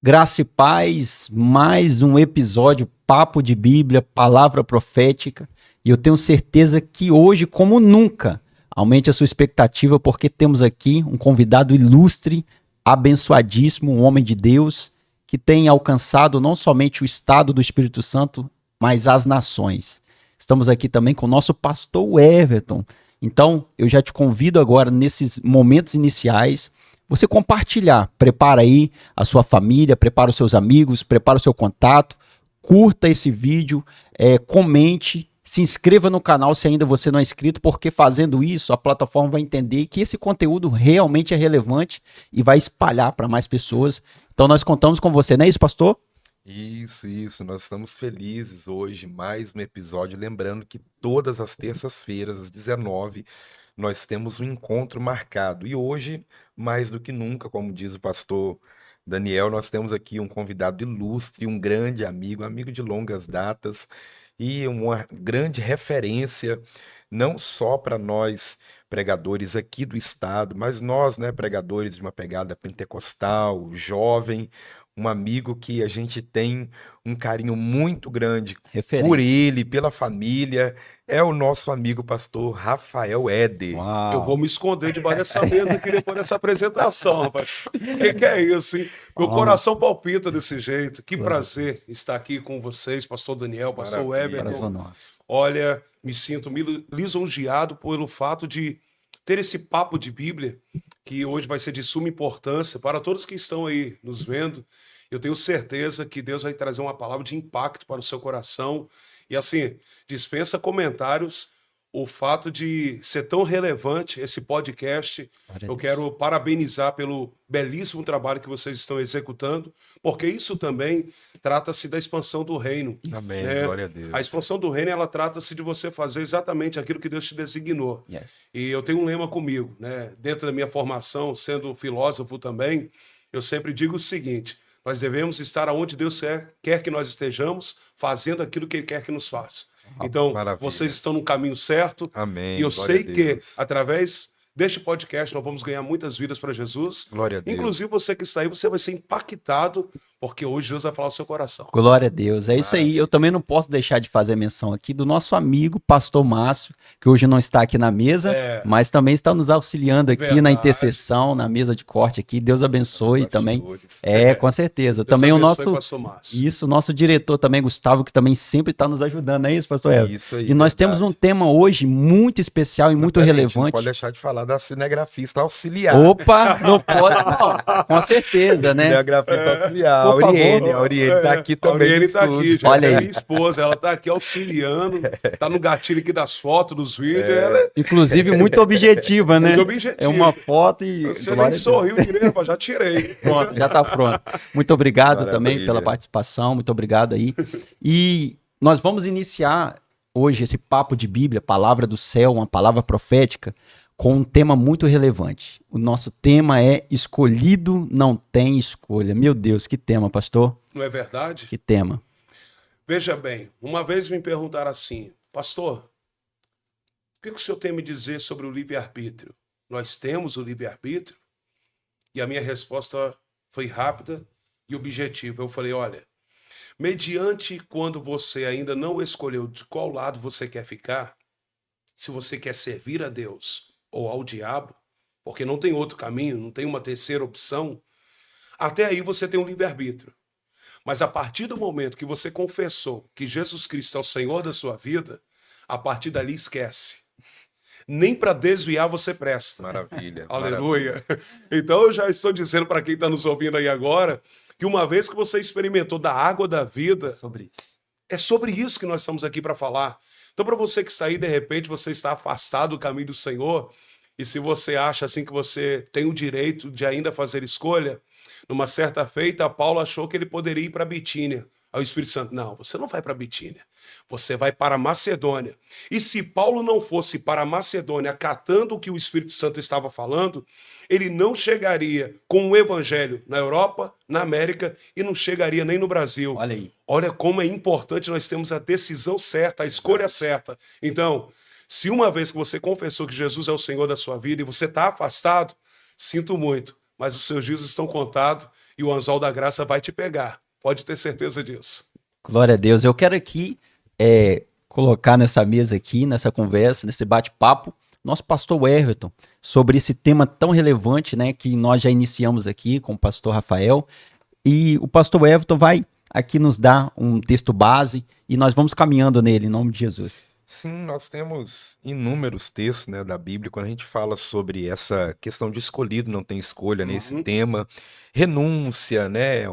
Graça e paz, mais um episódio, Papo de Bíblia, Palavra Profética. E eu tenho certeza que hoje, como nunca, aumente a sua expectativa, porque temos aqui um convidado ilustre, abençoadíssimo, um homem de Deus, que tem alcançado não somente o estado do Espírito Santo, mas as nações. Estamos aqui também com o nosso pastor Everton. Então, eu já te convido agora, nesses momentos iniciais, você compartilhar. Prepara aí a sua família, prepara os seus amigos, prepara o seu contato, curta esse vídeo, comente, se inscreva no canal se ainda você não é inscrito, porque fazendo isso a plataforma vai entender que esse conteúdo realmente é relevante e vai espalhar para mais pessoas. Então nós contamos com você, não é isso, pastor? Isso. Nós estamos felizes hoje, mais um episódio. Lembrando que todas as terças-feiras, às 19, nós temos um encontro marcado. E hoje, mais do que nunca, como diz o pastor Daniel, nós temos aqui um convidado ilustre, um grande amigo, amigo de longas datas e uma grande referência, não só para nós pregadores aqui do estado, mas nós, né, pregadores de uma pegada pentecostal, jovem, um amigo que a gente tem um carinho muito grande por Referência. ele, pela família, é o nosso amigo pastor Rafael Éder. Eu vou Uau! me esconder debaixo dessa mesa aqui depois dessa apresentação, rapaz. O que é isso, hein? Meu coração palpita desse jeito. Que Glória a prazer Deus. estar aqui com vocês, pastor Daniel, pastor Maravilha. Prazer Everton. nosso. Olha, me sinto lisonjeado pelo fato de ter esse papo de Bíblia, que hoje vai ser de suma importância para todos que estão aí nos vendo. Eu tenho certeza que Deus vai trazer uma palavra de impacto para o seu coração. E assim, dispensa comentários o fato de ser tão relevante esse podcast. Glória a Eu Deus. quero parabenizar pelo belíssimo trabalho que vocês estão executando, porque isso também trata-se da expansão do reino. Amém, Né? glória a Deus. A expansão do reino, ela trata-se de você fazer exatamente aquilo que Deus te designou. Yes. E eu tenho um lema comigo, né? Dentro da minha formação, sendo filósofo também, eu sempre digo o seguinte: nós devemos estar onde Deus quer que nós estejamos, fazendo aquilo que Ele quer que nos faça. Então, Maravilha. vocês estão no caminho certo. Amém, E eu glória a sei que, Deus. através deste podcast, nós vamos ganhar muitas vidas para Jesus. Glória a Deus. Inclusive, você que está aí, você vai ser impactado, porque hoje Deus vai falar ao seu coração. Glória a Deus. É isso aí. Eu também não posso deixar de fazer menção aqui do nosso amigo, pastor Márcio, que hoje não está aqui na mesa, mas também está nos auxiliando aqui na Verdade. intercessão, na mesa de corte aqui. Deus abençoe também. Bastidores. Com certeza. Deus Também o abençoe, nosso, pastor Márcio. isso, o nosso diretor também, Gustavo, que também sempre está nos ajudando, não é isso, pastor Everton? Isso aí, E nós verdade. temos um tema hoje muito especial e muito Mas, peraí, a gente não relevante. pode deixar de falar da cinegrafista auxiliar. Opa, não pode, não. Com certeza, né? Cinegrafista auxiliar. Por favor. A Auriene está aqui também. A Auriene no está aqui, estúdio. gente. Olha É aí. minha esposa, ela está aqui auxiliando, está no gatilho aqui das fotos, dos vídeos. Ela é Inclusive, muito objetiva, né? muito objetiva. É uma foto e. Você glória nem a Deus. sorriu direito, eu já tirei. Pronto, já está pronto. Muito obrigado Maravilha. também pela participação, muito obrigado aí. E nós vamos iniciar hoje esse papo de Bíblia, palavra do céu, uma palavra profética, com um tema muito relevante. O nosso tema é Escolhido Não Tem Escolha. Meu Deus, que tema, pastor? Não é verdade? Que tema. Veja bem, uma vez me perguntaram assim, pastor, o que o senhor tem a me dizer sobre o livre-arbítrio? Nós temos o livre-arbítrio? E a minha resposta foi rápida e objetiva. Eu falei, olha, mediante quando você ainda não escolheu de qual lado você quer ficar, se você quer servir a Deus ou ao diabo, porque não tem outro caminho, não tem uma terceira opção, até aí você tem um livre-arbítrio. Mas a partir do momento que você confessou que Jesus Cristo é o Senhor da sua vida, a partir dali esquece. Nem para desviar você presta. Maravilha. Aleluia. Então eu já estou dizendo para quem está nos ouvindo aí agora, que uma vez que você experimentou da água da vida, Sobre isso. é sobre isso que nós estamos aqui para falar. Então, para você que está aí, de repente, você está afastado do caminho do Senhor, e se você acha assim que você tem o direito de ainda fazer escolha, numa certa feita, Paulo achou que ele poderia ir para Bitínia. Aí o Espírito Santo, não, você não vai para Bitínia, você vai para Macedônia. E se Paulo não fosse para Macedônia acatando o que o Espírito Santo estava falando, ele não chegaria com o evangelho na Europa, na América e não chegaria nem no Brasil. Olha aí. Olha como é importante nós termos a decisão certa, a escolha certa. Então, se uma vez que você confessou que Jesus é o Senhor da sua vida e você está afastado, sinto muito, mas os seus dias estão contados e o anzol da graça vai te pegar. Pode ter certeza disso. Glória a Deus. Eu quero aqui colocar nessa mesa aqui, nessa conversa, nesse bate-papo, nosso pastor Everton, sobre esse tema tão relevante, né, que nós já iniciamos aqui com o pastor Rafael. E o pastor Everton vai aqui nos dar um texto base e nós vamos caminhando nele, em nome de Jesus. Sim, nós temos inúmeros textos, né, da Bíblia, quando a gente fala sobre essa questão de escolhido não tem escolha, né, esse tema, renúncia, né,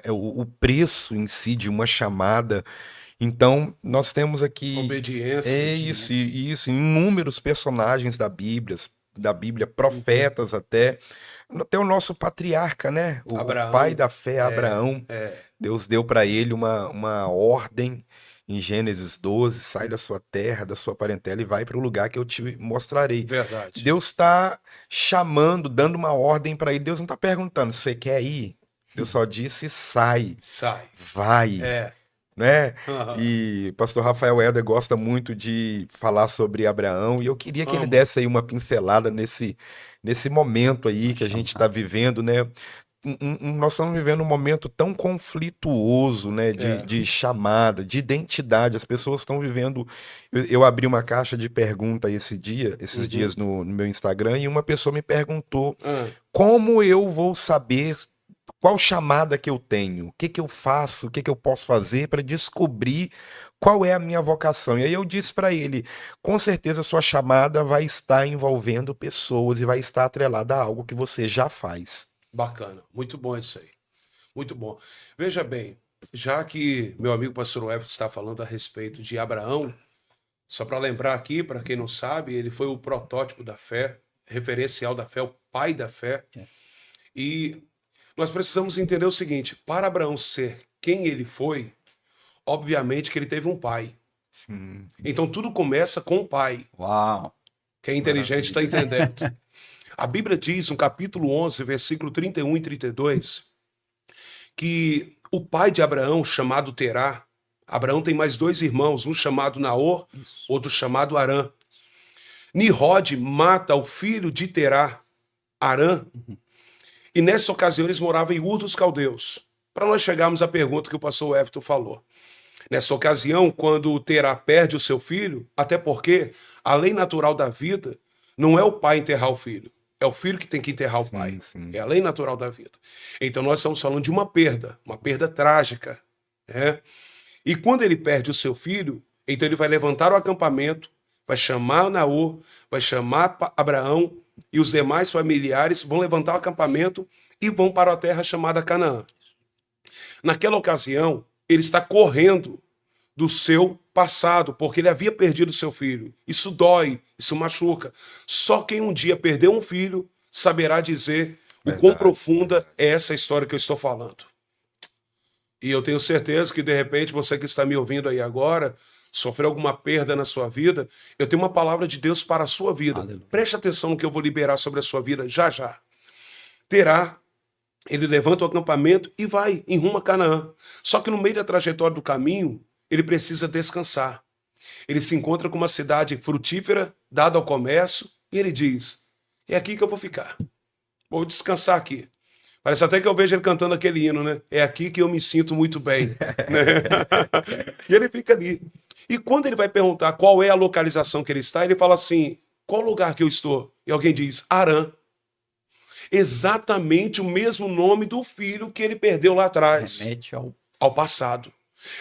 o preço em si de uma chamada. Então, nós temos aqui Obediência. isso, inúmeros personagens da Bíblia, profetas até o nosso patriarca, né, o Abraão. pai da fé, Abraão. Deus deu para ele uma ordem em Gênesis 12, sai da sua terra, da sua parentela e vai para o lugar que eu te mostrarei. Verdade. Deus está chamando, dando uma ordem para ele. Deus não está perguntando, você quer ir? Deus só disse, sai, vai. Né? E pastor Rafael Eder gosta muito de falar sobre Abraão e eu queria que ele desse aí uma pincelada nesse momento aí que a gente está vivendo, né? Nós estamos vivendo um momento tão conflituoso, né, de chamada, de identidade. As pessoas estão vivendo. Eu abri uma caixa de pergunta esses dias no meu Instagram, e uma pessoa me perguntou como eu vou saber qual chamada que eu tenho, o que que eu faço, o que que eu posso fazer para descobrir qual é a minha vocação. E aí eu disse para ele, com certeza a sua chamada vai estar envolvendo pessoas e vai estar atrelada a algo que você já faz. Bacana, muito bom isso aí, muito bom. Veja bem, já que meu amigo pastor Everton está falando a respeito de Abraão, só para lembrar aqui, para quem não sabe, ele foi o protótipo da fé, referencial da fé, o pai da fé. E nós precisamos entender o seguinte, para Abraão ser quem ele foi, obviamente que ele teve um pai. Então tudo começa com o pai. Uau! Quem é inteligente está entendendo. A Bíblia diz, no capítulo 11, versículo 31 e 32, que o pai de Abraão, chamado Terá, Abraão tem mais dois irmãos, um chamado Naor, outro chamado Arã. Nimrod mata o filho de Terá, Arã, e nessa ocasião eles moravam em Ur dos Caldeus. Para nós chegarmos à pergunta que o pastor Everton falou. Nessa ocasião, quando Terá perde o seu filho, até porque a lei natural da vida não é o pai enterrar o filho. É o filho que tem que enterrar o pai. É a lei natural da vida. Então nós estamos falando de uma perda trágica. Né? E quando ele perde o seu filho, então ele vai levantar o acampamento, vai chamar Naor, vai chamar Abraão e os demais familiares vão levantar o acampamento e vão para a terra chamada Canaã. Naquela ocasião, ele está correndo do seu passado, porque ele havia perdido seu filho. Isso dói, isso machuca. Só quem um dia perdeu um filho saberá dizer o quão profunda é essa história que eu estou falando. E eu tenho certeza que, de repente, você que está me ouvindo aí agora, sofreu alguma perda na sua vida, eu tenho uma palavra de Deus para a sua vida. Aleluia. Preste atenção no que eu vou liberar sobre a sua vida já já. Terá, ele levanta o acampamento e vai em rumo a Canaã. Só que no meio da trajetória do caminho, ele precisa descansar. Ele se encontra com uma cidade frutífera, dada ao comércio, e ele diz, é aqui que eu vou ficar. Vou descansar aqui. Parece até que eu vejo ele cantando aquele hino, né? É aqui que eu me sinto muito bem. Né? E ele fica ali. E quando ele vai perguntar qual é a localização que ele está, ele fala assim, qual lugar que eu estou? E alguém diz, Arã. Exatamente o mesmo nome do filho que ele perdeu lá atrás. Remete ao passado.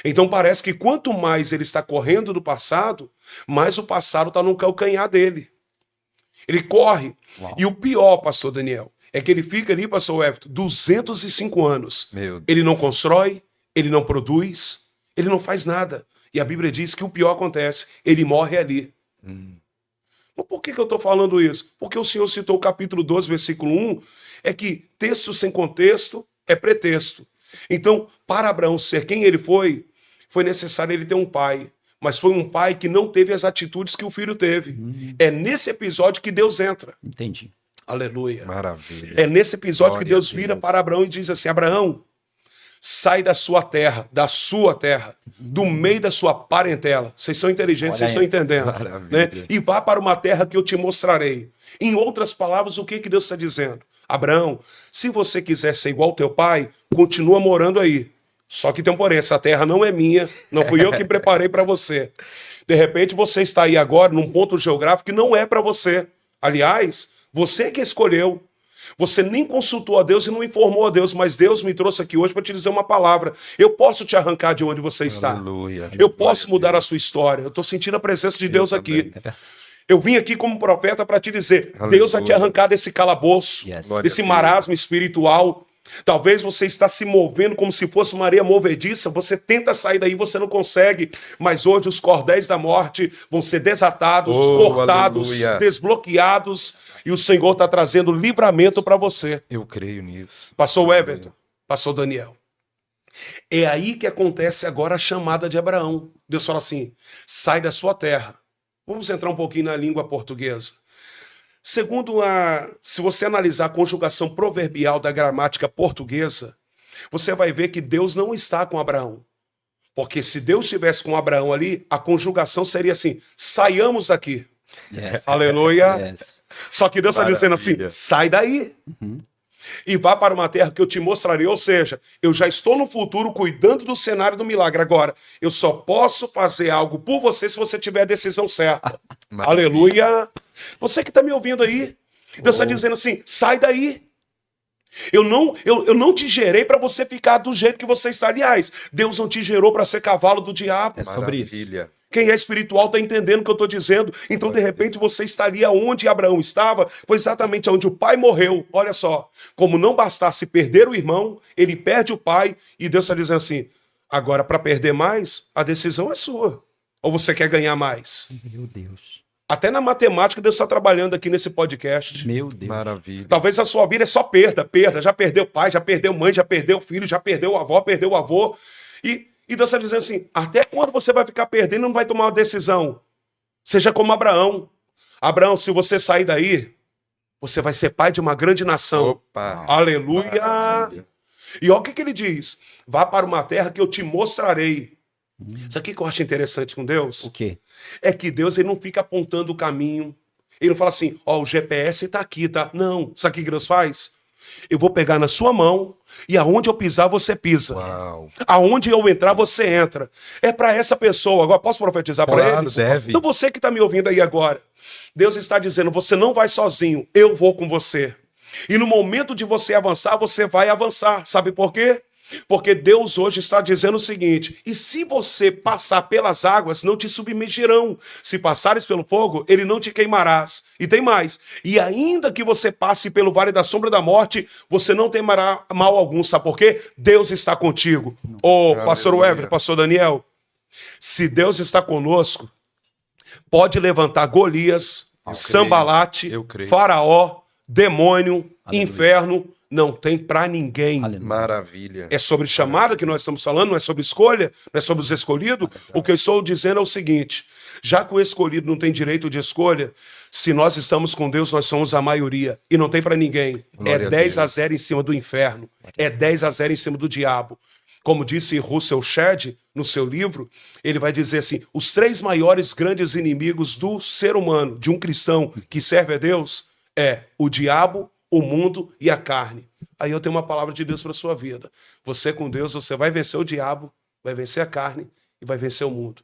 Então parece que quanto mais ele está correndo do passado, mais o passado está no calcanhar dele. Ele corre. Uau. E o pior, pastor Daniel, é que ele fica ali, pastor Everton, 205 anos. Ele não constrói, ele não produz, ele não faz nada. E a Bíblia diz que o pior acontece, ele morre ali. Mas por que eu estou falando isso? Porque o Senhor citou o capítulo 12, versículo 1, é que texto sem contexto é pretexto. Então, para Abraão ser quem ele foi necessário ele ter um pai. Mas foi um pai que não teve as atitudes que o filho teve. É nesse episódio que Deus entra. Entendi. Aleluia. Maravilha. É nesse episódio que Deus vira para Abraão e diz assim, Abraão, sai da sua terra, do meio da sua parentela. Vocês são inteligentes, vocês estão entendendo. Né? E vá para uma terra que eu te mostrarei. Em outras palavras, o que Deus está dizendo? Abraão, se você quiser ser igual ao teu pai, continua morando aí. Só que tem um porém, essa terra não é minha, não fui eu que preparei para você. De repente você está aí agora num ponto geográfico que não é para você. Aliás, você que escolheu. Você nem consultou a Deus e não informou a Deus, mas Deus me trouxe aqui hoje para te dizer uma palavra. Eu posso te arrancar de onde você está. Aleluia. Eu posso mudar a sua história. Eu estou sentindo a presença de Deus aqui. Eu vim aqui como profeta para te dizer, Aleluia. Deus vai te arrancar desse calabouço, Yes. desse marasmo espiritual. Talvez você está se movendo como se fosse uma areia movediça, você tenta sair daí, você não consegue, mas hoje os cordéis da morte vão ser desatados, cortados, aleluia. desbloqueados, e o Senhor está trazendo livramento para você. Eu creio nisso. Pastor Everton, Pastor Daniel. É aí que acontece agora a chamada de Abraão. Deus fala assim, sai da sua terra. Vamos entrar um pouquinho na língua portuguesa. Segundo se você analisar a conjugação proverbial da gramática portuguesa, você vai ver que Deus não está com Abraão. Porque se Deus estivesse com Abraão ali, a conjugação seria assim, saiamos daqui. Yes. Aleluia. Yes. Só que Deus está dizendo assim, Maravilha. sai daí. E vá para uma terra que eu te mostrarei. Ou seja, eu já estou no futuro cuidando do cenário do milagre. Agora, eu só posso fazer algo por você se você tiver a decisão certa. Maravilha. Aleluia. Você que está me ouvindo aí, Deus está dizendo assim, sai daí. Eu não te gerei para você ficar do jeito que você está. Aliás, Deus não te gerou para ser cavalo do diabo. É sobre isso. Maravilha. Quem é espiritual está entendendo o que eu estou dizendo. Então, de repente, você estaria onde Abraão estava, foi exatamente onde o pai morreu. Olha só, como não bastasse perder o irmão, ele perde o pai, e Deus está dizendo assim, agora para perder mais, a decisão é sua. Ou você quer ganhar mais? Meu Deus. Até na matemática, Deus está trabalhando aqui nesse podcast. Meu Deus. Maravilha. Talvez a sua vida é só perda, perda. Já perdeu pai, já perdeu mãe, já perdeu filho, já perdeu avó, perdeu o avô. E Deus está dizendo assim, até quando você vai ficar perdendo e não vai tomar uma decisão? Seja como Abraão. Abraão, se você sair daí, você vai ser pai de uma grande nação. Opa. Aleluia. Maravilha. E olha o que ele diz. Vá para uma terra que eu te mostrarei. Isso aqui que eu acho interessante com Deus O quê? é que Deus ele não fica apontando o caminho. Ele não fala assim, ó, o GPS está aqui, tá? Não. Sabe o que Deus faz? Eu vou pegar na sua mão e aonde eu pisar, você pisa. Uau. Aonde eu entrar, você entra. É para essa pessoa. Agora, posso profetizar para Claro, eles? deve. Então você que está me ouvindo aí agora, Deus está dizendo, você não vai sozinho, eu vou com você. E no momento de você avançar, você vai avançar. Sabe por quê? Porque Deus hoje está dizendo o seguinte, e se você passar pelas águas, não te submergirão. Se passares pelo fogo, ele não te queimarás. E tem mais, e ainda que você passe pelo vale da sombra da morte, você não temerá mal algum. Sabe por quê? Deus está contigo. Ô, pastor Aleluia. Weber, pastor Daniel, se Deus está conosco, pode levantar Golias, Sambalate, Eu creio. Faraó, demônio, Aleluia. inferno, não tem pra ninguém. Aleluia. Maravilha. É sobre chamada que nós estamos falando, não é sobre escolha, não é sobre os escolhidos. O que eu estou dizendo é o seguinte, já que o escolhido não tem direito de escolha, se nós estamos com Deus, nós somos a maioria. E não tem pra ninguém. Glória É a 10 a Deus. 0 em cima do inferno. É 10 a 0 em cima do diabo. Como disse Russell Shedd no seu livro, ele vai dizer assim, os 3 maiores grandes inimigos do ser humano, de um cristão que serve a Deus, é o diabo, o mundo e a carne. Aí eu tenho uma palavra de Deus para sua vida. Você com Deus, você vai vencer o diabo, vai vencer a carne e vai vencer o mundo.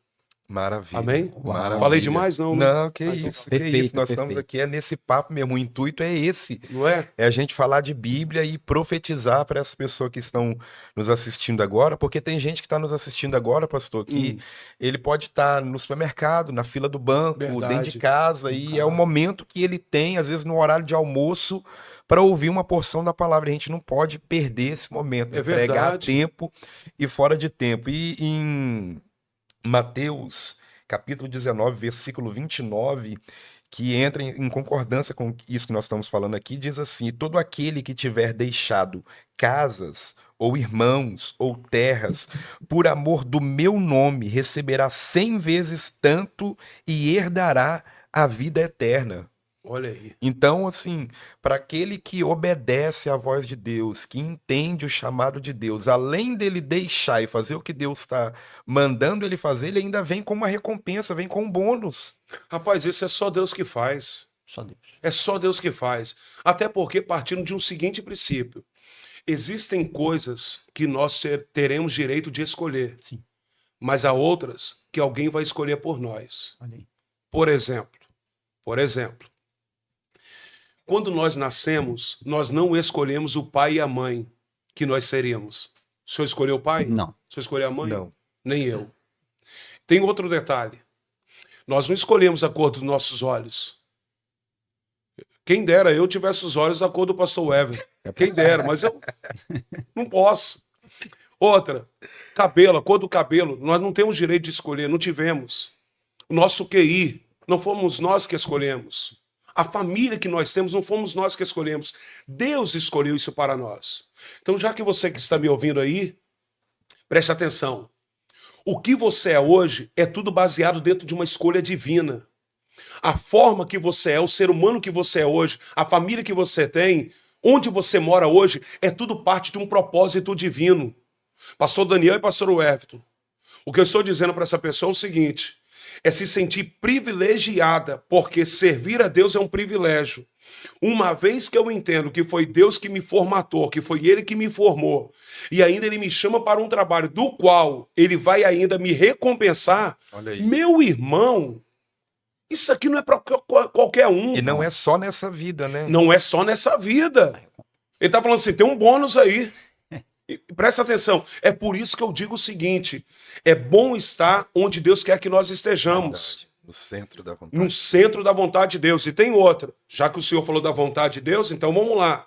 Maravilha. Amém? Maravilha. Falei demais, não? né? Não, que então isso, tá. que Perfeito, isso. Nós perfeito. estamos aqui, é nesse papo mesmo. O intuito é esse. Não é? É a gente falar de Bíblia e profetizar para essas pessoas que estão nos assistindo agora, porque tem gente que está nos assistindo agora, pastor, que ele pode estar no supermercado, na fila do banco, Verdade. dentro de casa, e é o momento que ele tem, às vezes no horário de almoço, para ouvir uma porção da palavra. A gente não pode perder esse momento, É pregar a verdade. tempo e fora de tempo. E em Mateus, capítulo 19, versículo 29, que entra em concordância com isso que nós estamos falando aqui, diz assim: "E todo aquele que tiver deixado casas, ou irmãos, ou terras, por amor do meu nome, receberá 100 vezes tanto e herdará a vida eterna." Olha aí. Então, assim, para aquele que obedece à voz de Deus, que entende o chamado de Deus, além dele deixar e fazer o que Deus está mandando ele fazer, ele ainda vem com uma recompensa, vem com um bônus. Rapaz, isso é só Deus que faz. Só Deus. É só Deus que faz. Até porque partindo de um seguinte princípio. Existem coisas que nós teremos direito de escolher, Sim. mas há outras que alguém vai escolher por nós. Olha aí. Por exemplo, quando nós nascemos, nós não escolhemos o pai e a mãe que nós seríamos. O senhor escolheu o pai? Não. O senhor escolheu a mãe? Não. Nem eu. Tem outro detalhe. Nós não escolhemos a cor dos nossos olhos. Quem dera eu tivesse os olhos da cor do pastor Everton. Quem dera, mas eu não posso. Outra, cabelo, a cor do cabelo. Nós não temos direito de escolher, não tivemos. O nosso QI, não fomos nós que escolhemos. A família que nós temos, não fomos nós que escolhemos. Deus escolheu isso para nós. Então, já que você que está me ouvindo aí, preste atenção. O que você é hoje é tudo baseado dentro de uma escolha divina. A forma que você é, o ser humano que você é hoje, a família que você tem, onde você mora hoje, é tudo parte de um propósito divino. Pastor Daniel e pastor Everton, o que eu estou dizendo para essa pessoa é o seguinte, é se sentir privilegiada, porque servir a Deus é um privilégio. Uma vez que eu entendo que foi Deus que me formatou, que foi Ele que me formou, e ainda Ele me chama para um trabalho do qual Ele vai ainda me recompensar, Olha aí. meu irmão, isso aqui não é para qualquer um. E não é só nessa vida, né? Não é só nessa vida. Ele está falando assim, tem um bônus aí. E presta atenção, é por isso que eu digo o seguinte, é bom estar onde Deus quer que nós estejamos. Verdade. No centro da vontade. No centro da vontade de Deus. E tem outra, já que o senhor falou da vontade de Deus, então vamos lá.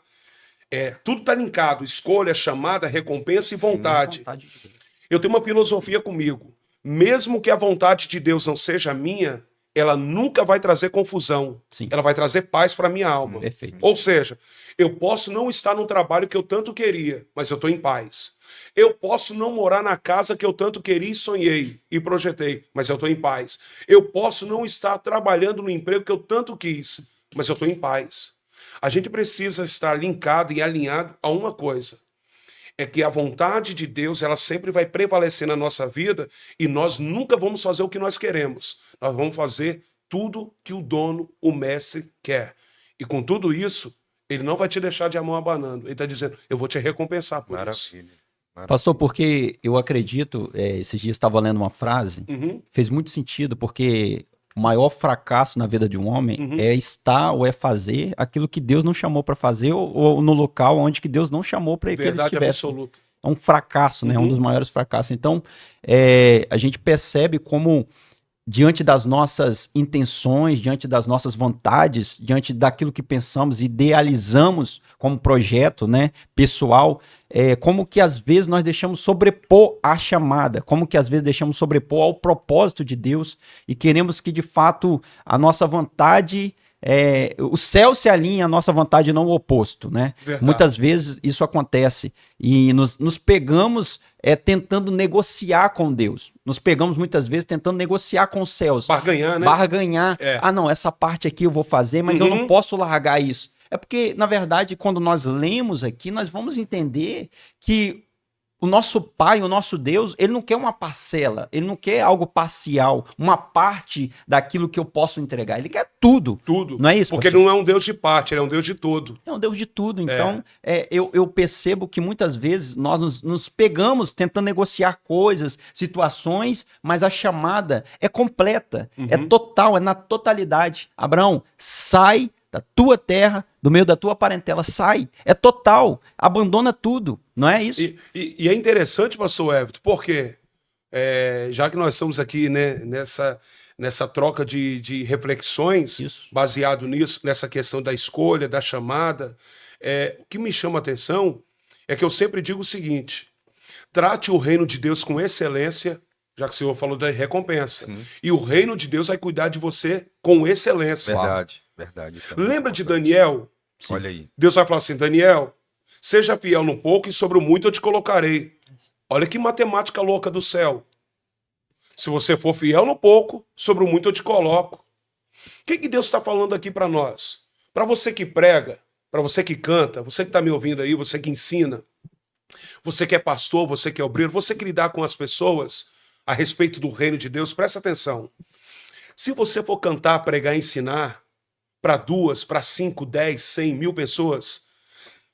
Tudo está linkado, escolha, chamada, recompensa e vontade. Vontade de Deus. Eu tenho uma filosofia comigo, mesmo que a vontade de Deus não seja a minha, ela nunca vai trazer confusão. Sim. Ela vai trazer paz para minha alma. Perfeito. Ou seja, eu posso não estar num trabalho que eu tanto queria, mas eu estou em paz. Eu posso não morar na casa que eu tanto queria e sonhei e projetei, mas eu estou em paz. Eu posso não estar trabalhando no emprego que eu tanto quis, mas eu estou em paz. A gente precisa estar linkado e alinhado a uma coisa. É que a vontade de Deus, ela sempre vai prevalecer na nossa vida e nós nunca vamos fazer o que nós queremos. Nós vamos fazer tudo que o dono, o mestre, quer. E com tudo isso, ele não vai te deixar de mão abanando. Ele está dizendo, eu vou te recompensar por isso. Maravilha. Pastor, porque eu acredito, esses dias estava lendo uma frase, fez muito sentido, porque o maior fracasso na vida de um homem é estar ou é fazer aquilo que Deus não chamou para fazer ou no local onde que Deus não chamou para que ele Verdade estivesse. absoluta. É um fracasso, né? Um dos maiores fracassos. Então, a gente percebe como, diante das nossas intenções, diante das nossas vontades, diante daquilo que pensamos, idealizamos como projeto, né, pessoal, como que às vezes nós deixamos sobrepor a chamada, como que às vezes deixamos sobrepor ao propósito de Deus e queremos que de fato a nossa vontade, o céu se alinhe à nossa vontade, não o oposto, né? Verdade. Muitas vezes isso acontece e nos pegamos tentando negociar com Deus. Nos pegamos muitas vezes tentando negociar com os céus. Barganhar, né? Barganhar. É. Ah, não, essa parte aqui eu vou fazer, mas eu não posso largar isso. É porque, na verdade, quando nós lemos aqui, nós vamos entender que o nosso Pai, o nosso Deus, ele não quer uma parcela, ele não quer algo parcial, uma parte daquilo que eu posso entregar. Ele quer tudo. Tudo. Não é isso? Porque pastor? ele não é um Deus de parte, ele é um Deus de tudo. É um Deus de tudo. Então, eu percebo que muitas vezes nós nos pegamos tentando negociar coisas, situações, mas a chamada é completa, é total, é na totalidade. Abraão, sai da tua terra, do meio da tua parentela, sai. É total, abandona tudo. Não é isso? E é interessante, pastor Everton, porque já que nós estamos aqui, né, nessa troca de reflexões, Isso. baseado nisso, nessa questão da escolha, da chamada, o que me chama a atenção é que eu sempre digo o seguinte, trate o reino de Deus com excelência, já que o senhor falou da recompensa, e o reino de Deus vai cuidar de você com excelência. Verdade. Isso é muito Lembra de importante. Daniel? Olha aí. Deus vai falar assim, Daniel, seja fiel no pouco e sobre o muito eu te colocarei. Olha que matemática louca do céu. Se você for fiel no pouco, sobre o muito eu te coloco. O que Deus está falando aqui para nós? Para você que prega, para você que canta, você que está me ouvindo aí, você que ensina, você que é pastor, você que é obreiro, você que lidar com as pessoas a respeito do reino de Deus, presta atenção. Se você for cantar, pregar, ensinar, para 2, para 5, 10, 100, 1000 pessoas.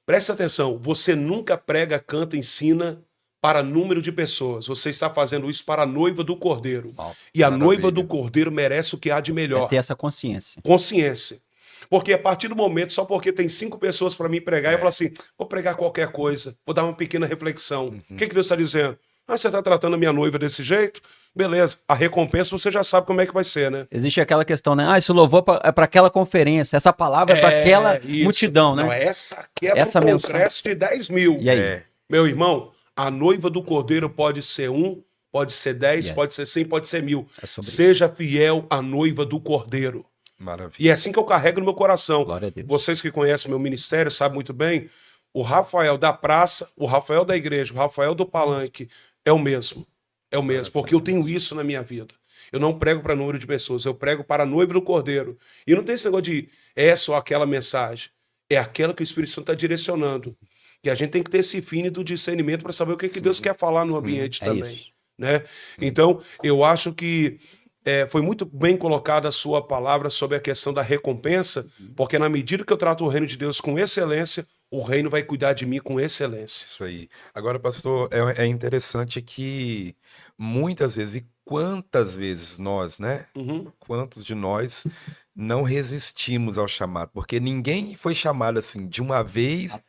Presta atenção, você nunca prega, canta, ensina para número de pessoas. Você está fazendo isso para a noiva do Cordeiro. E a noiva do Cordeiro merece o que há de melhor. É ter essa consciência. Consciência. Porque a partir do momento, só porque tem 5 pessoas para mim pregar, eu falo assim, vou pregar qualquer coisa, vou dar uma pequena reflexão. O que Deus está dizendo? Você está tratando a minha noiva desse jeito? Beleza. A recompensa você já sabe como é que vai ser, né? Existe aquela questão, né? Esse louvor é para aquela conferência, essa palavra é para aquela multidão, né? Não, essa aqui é essa para o congresso de 10 mil. E aí? Meu irmão, a noiva do Cordeiro pode ser 1, pode ser 10, pode ser 100, pode ser 1000. Seja fiel à noiva do Cordeiro. Maravilha. E é assim que eu carrego no meu coração. Glória a Deus. Vocês que conhecem meu ministério sabem muito bem, o Rafael da praça, o Rafael da igreja, o Rafael do palanque é o mesmo. É o mesmo, porque eu tenho isso na minha vida. Eu não prego para número de pessoas, eu prego para a noiva do Cordeiro. E não tem esse negócio de essa ou aquela mensagem. É aquela que o Espírito Santo está direcionando. E a gente tem que ter esse fine do discernimento para saber o que Deus quer falar no ambiente também. Isso. Né? Então, eu acho que foi muito bem colocada a sua palavra sobre a questão da recompensa, porque na medida que eu trato o reino de Deus com excelência, o reino vai cuidar de mim com excelência. Isso aí. Agora, pastor, é interessante que muitas vezes, e quantas vezes nós, né? Quantos de nós não resistimos ao chamado? Porque ninguém foi chamado assim de uma vez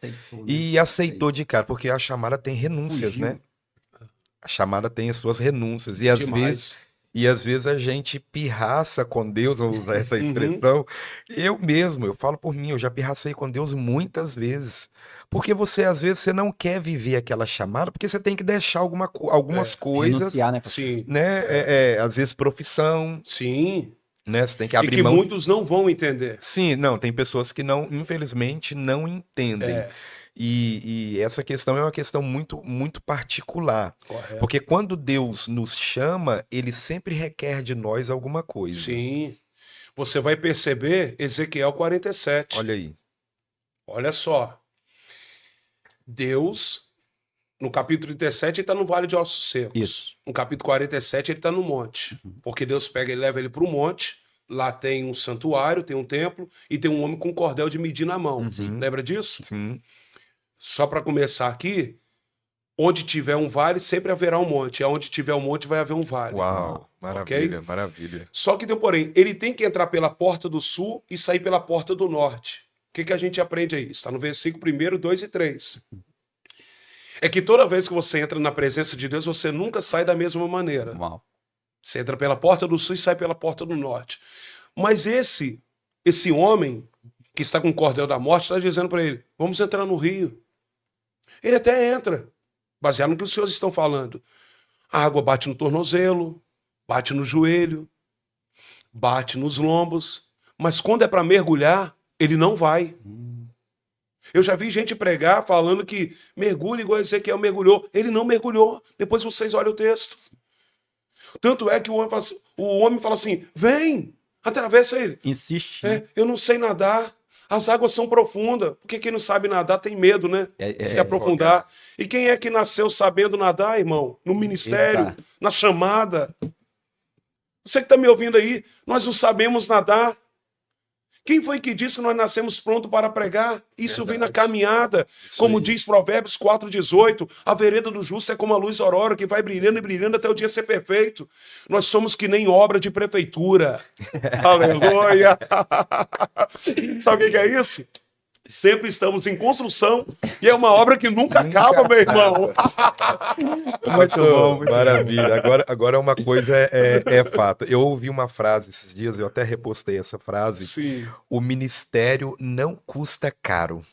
e aceitou de cara, porque a chamada tem renúncias, né? A chamada tem as suas renúncias. E às vezes a gente pirraça com Deus, vamos usar essa expressão. Eu falo por mim, eu já pirracei com Deus muitas vezes. Porque às vezes, você não quer viver aquela chamada, porque você tem que deixar algumas coisas, renunciar, né? Sim. né? Às vezes profissão, Sim. né? Você tem que E abrir que mão. muitos não vão entender. Sim, não, tem pessoas que não, infelizmente, não entendem. E essa questão é uma questão muito, muito particular. Correto. Porque quando Deus nos chama, ele sempre requer de nós alguma coisa. Sim. Você vai perceber Ezequiel 47. Olha aí. Olha só. Deus, no capítulo 37, ele está no Vale de Ossos Secos. Isso. No capítulo 47, ele está no monte. Porque Deus pega e leva ele para o monte. Lá tem um santuário, tem um templo e tem um homem com um cordel de medir na mão. Lembra disso? Sim. Só para começar aqui, onde tiver um vale, sempre haverá um monte. Onde tiver um monte, vai haver um vale. Uau, maravilha, Ok? maravilha. Só que tem um porém, ele tem que entrar pela porta do sul e sair pela porta do norte. O que a gente aprende aí? Está no versículo 1, 2 e 3. É que toda vez que você entra na presença de Deus, você nunca sai da mesma maneira. Uau. Você entra pela porta do sul e sai pela porta do norte. Mas esse homem que está com o cordel da morte está dizendo para ele, vamos entrar no rio. Ele até entra, baseado no que os senhores estão falando. A água bate no tornozelo, bate no joelho, bate nos lombos, mas quando é para mergulhar, ele não vai. Eu já vi gente pregar falando que mergulha igual Ezequiel mergulhou. Ele não mergulhou. Depois vocês olham o texto. Tanto é que o homem fala assim, vem, atravessa ele. Insiste. Eu não sei nadar. As águas são profundas. Porque quem não sabe nadar tem medo, né? De se aprofundar. E quem é que nasceu sabendo nadar, irmão? No ministério, na chamada. Você que está me ouvindo aí, nós não sabemos nadar. Quem foi que disse que nós nascemos prontos para pregar? Isso vem na caminhada. Como diz Provérbios 4,18, a vereda do justo é como a luz aurora, que vai brilhando e brilhando até o dia ser perfeito. Nós somos que nem obra de prefeitura. Aleluia! Sabe o que é isso? Sempre estamos em construção e é uma obra que nunca acaba, meu irmão. Muito bom, maravilha. Agora uma coisa é fato. Eu ouvi uma frase esses dias, eu até repostei essa frase. Sim. O ministério não custa caro.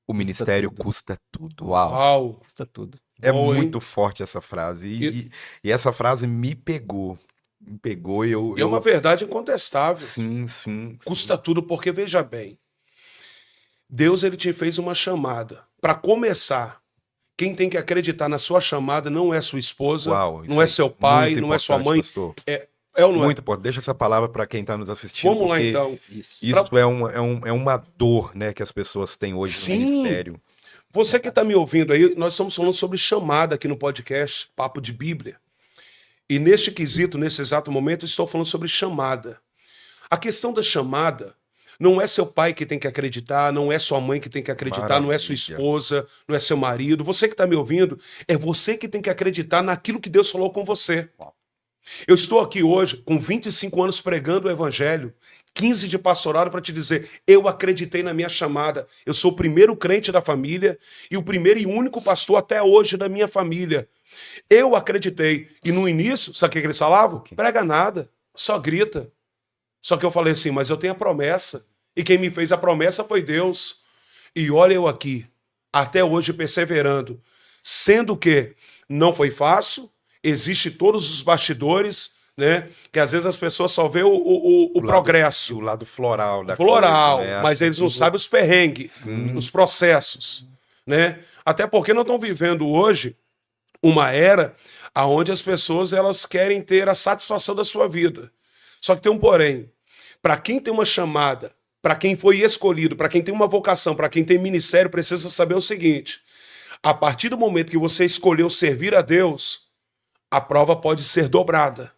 O ministério custa tudo. Uau. Custa tudo. É Bom, muito forte essa frase. E essa frase me pegou. Me pegou e eu... É uma verdade incontestável. Sim. Custa tudo, porque veja bem. Deus ele te fez uma chamada. Para começar, quem tem que acreditar na sua chamada não é sua esposa, não é seu pai, não é sua mãe. Pastor. É ou não muito importante. Deixa essa palavra para quem está nos assistindo. Vamos lá, então. Isso é uma dor, né, que as pessoas têm hoje no ministério. Você que está me ouvindo aí, nós estamos falando sobre chamada aqui no podcast Papo de Bíblia. E neste quesito, nesse exato momento, estou falando sobre chamada. A questão da chamada Não é seu pai que tem que acreditar, não é sua mãe que tem que acreditar, não é sua Maravilha. esposa, não é seu marido. Você que está me ouvindo, é você que tem que acreditar naquilo que Deus falou com você. Eu estou aqui hoje com 25 anos pregando o evangelho, 15 de pastorado para te dizer, eu acreditei na minha chamada. Eu sou o primeiro crente da família e o primeiro e único pastor até hoje da minha família. Eu acreditei. E no início, sabe o que eles falavam? Prega nada, só grita. Só que eu falei assim, mas eu tenho a promessa. E quem me fez a promessa foi Deus. E olha eu aqui, até hoje perseverando. Sendo que não foi fácil, existe todos os bastidores, né? Que às vezes as pessoas só vê o progresso. O lado floral da Floral, coisa, né? mas eles não sabem os perrengues, os processos, né? Até porque não estão vivendo hoje uma era onde as pessoas elas querem ter a satisfação da sua vida. Só que tem um porém. Para quem tem uma chamada, para quem foi escolhido, para quem tem uma vocação, para quem tem ministério, precisa saber o seguinte: a partir do momento que você escolheu servir a Deus, a prova pode ser dobrada.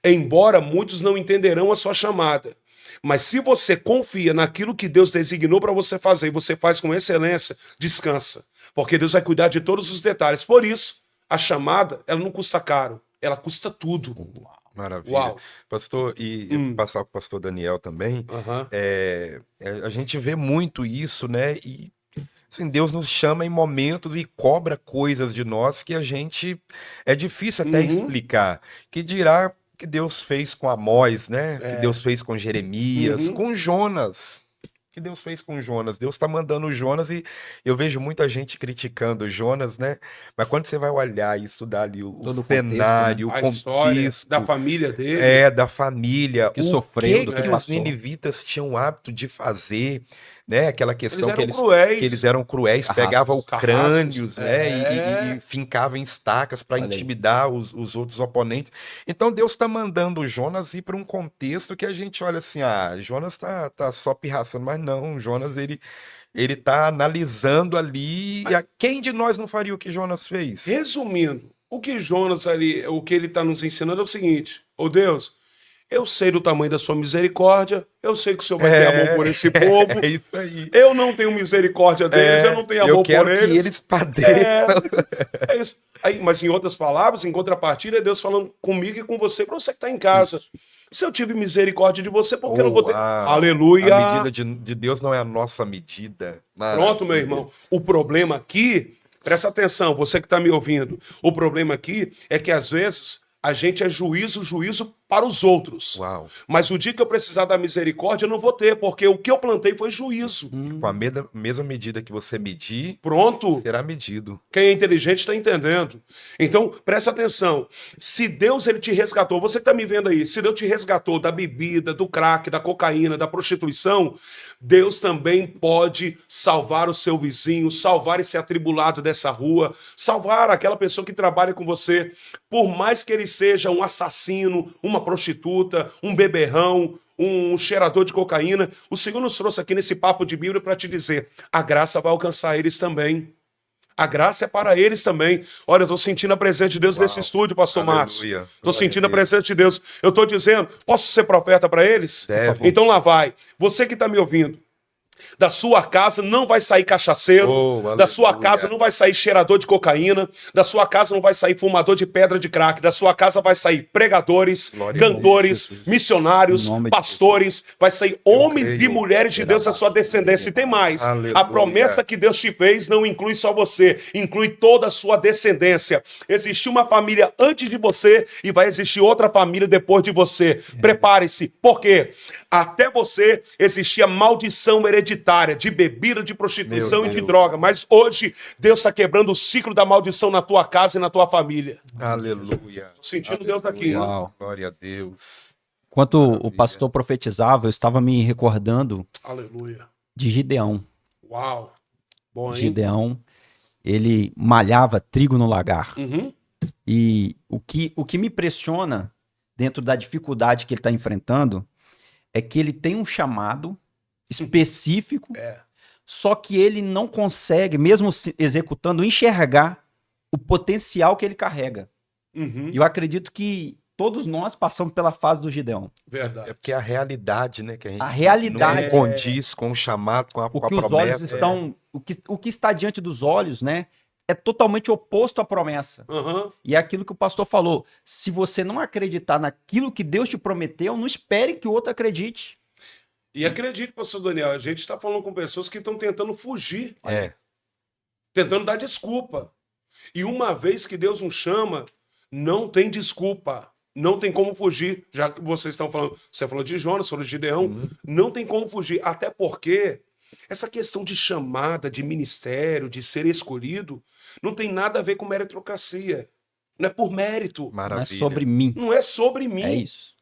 Embora muitos não entenderão a sua chamada, mas se você confia naquilo que Deus designou para você fazer e você faz com excelência, descansa, porque Deus vai cuidar de todos os detalhes. Por isso, a chamada, ela não custa caro, ela custa tudo. Maravilha. Uau. Pastor, e passar para o pastor Daniel também, a gente vê muito isso, né? E assim, Deus nos chama em momentos e cobra coisas de nós que a gente é difícil até explicar. Que dirá que Deus fez com Amós, né? Que Deus fez com Jeremias, com Jonas. Que Deus fez com Jonas. Deus está mandando o Jonas e eu vejo muita gente criticando o Jonas, né? Mas quando você vai olhar e estudar ali o Todo o cenário, A o história contexto da família dele. da família, Que o sofreu, do que que os passou. ninivitas tinham o hábito de fazer, né? Aquela questão Eles eram cruéis. que eles eram cruéis, Carrascos. pegavam Carrascos. crânios, né? E fincavam em estacas para Olha aí. intimidar os outros oponentes. Então Deus está mandando o Jonas ir para um contexto que a gente olha assim, Jonas tá só pirraçando, mas não, Jonas ele tá analisando ali, e quem de nós não faria o que Jonas fez? Resumindo, o que Jonas ali, o que ele está nos ensinando é o seguinte: ô Deus, eu sei do tamanho da sua misericórdia, eu sei que o Senhor vai ter amor por esse povo, É isso aí. eu não tenho misericórdia deles, eu não tenho eu amor quero por que eles. eles padeçam. É isso. Aí, mas em outras palavras, em contrapartida, é Deus falando comigo e com você, para você que está em casa. Se eu tive misericórdia de você, por que eu não vou ter? Aleluia! A medida de Deus não é a nossa medida. Pronto, meu irmão. O problema aqui, presta atenção, você que está me ouvindo, o problema aqui é que às vezes a gente é juízo para os outros. Uau. Mas o dia que eu precisar da misericórdia, eu não vou ter, porque o que eu plantei foi juízo. Com a mesma medida que você medir, Pronto. será medido. Quem é inteligente está entendendo. Então, presta atenção. Se Deus ele te resgatou, você que está me vendo aí, se Deus te resgatou da bebida, do crack, da cocaína, da prostituição, Deus também pode salvar o seu vizinho, salvar esse atribulado dessa rua, salvar aquela pessoa que trabalha com você. Por mais que ele seja um assassino, uma prostituta, um beberrão, um cheirador de cocaína, o Senhor nos trouxe aqui nesse papo de Bíblia para te dizer, a graça vai alcançar eles também. A graça é para eles também. Olha, eu estou sentindo a presença de Deus nesse estúdio, pastor Márcio. Aleluia. Estou sentindo a Glória a presença de Deus. Eu estou dizendo, posso ser profeta para eles? Deve. Então lá vai. Você que está me ouvindo, da sua casa não vai sair cachaceiro, Oh, da sua aleluia. casa não vai sair cheirador de cocaína, da sua casa não vai sair fumador de pedra de crack, da sua casa vai sair pregadores, Glória a cantores, Deus, Jesus. missionários, Em nome de pastores, vai sair homens creio. e mulheres de Deus da sua descendência. E tem mais, Aleluia. a promessa que Deus te fez não inclui só você, inclui toda a sua descendência. Existiu uma família antes de você e vai existir outra família depois de você. Prepare-se, por quê? Até você existia maldição hereditária de bebida, de prostituição Meu e de Deus. droga. Mas hoje Deus está quebrando o ciclo da maldição na tua casa e na tua família. Aleluia. Tô sentindo Deus aqui. Aleluia. Uau. Glória a Deus. Enquanto o Maravilha. pastor profetizava, eu estava me recordando Aleluia. de Gideão. Uau. Bom, hein? Gideão, ele malhava trigo no lagar. Uhum. E o que me impressiona dentro da dificuldade que ele está enfrentando é que ele tem um chamado específico, só que ele não consegue, mesmo executando, enxergar o potencial que ele carrega. Uhum. E eu acredito que todos nós passamos pela fase do Gideão. Verdade. É porque é a realidade, né? Que a gente A realidade. não condiz com o chamado, com a Porque os promessa. olhos estão. O que está diante dos olhos, né? É totalmente oposto à promessa. Aham. E é aquilo que o pastor falou. Se você não acreditar naquilo que Deus te prometeu, não espere que o outro acredite. E acredite, pastor Daniel, a gente está falando com pessoas que estão tentando fugir, É. tentando dar desculpa. E uma vez que Deus nos chama, não tem desculpa. Não tem como fugir. Já que vocês estão falando, você falou de Jonas, falou de Gideão, não tem como fugir. Até porque essa questão de chamada, de ministério, de ser escolhido, não tem nada a ver com meritocracia. Não é por mérito. Não é Maravilha. sobre mim. Não é sobre mim. É isso.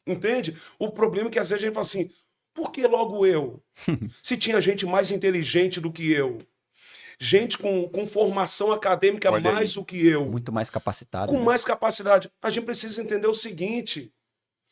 Entende? O problema é que às vezes a gente fala assim, por que logo eu? Se tinha gente mais inteligente do que eu, gente com formação acadêmica Olha aí. mais do que eu, Muito mais capacitado. com né? mais capacidade. A gente precisa entender o seguinte,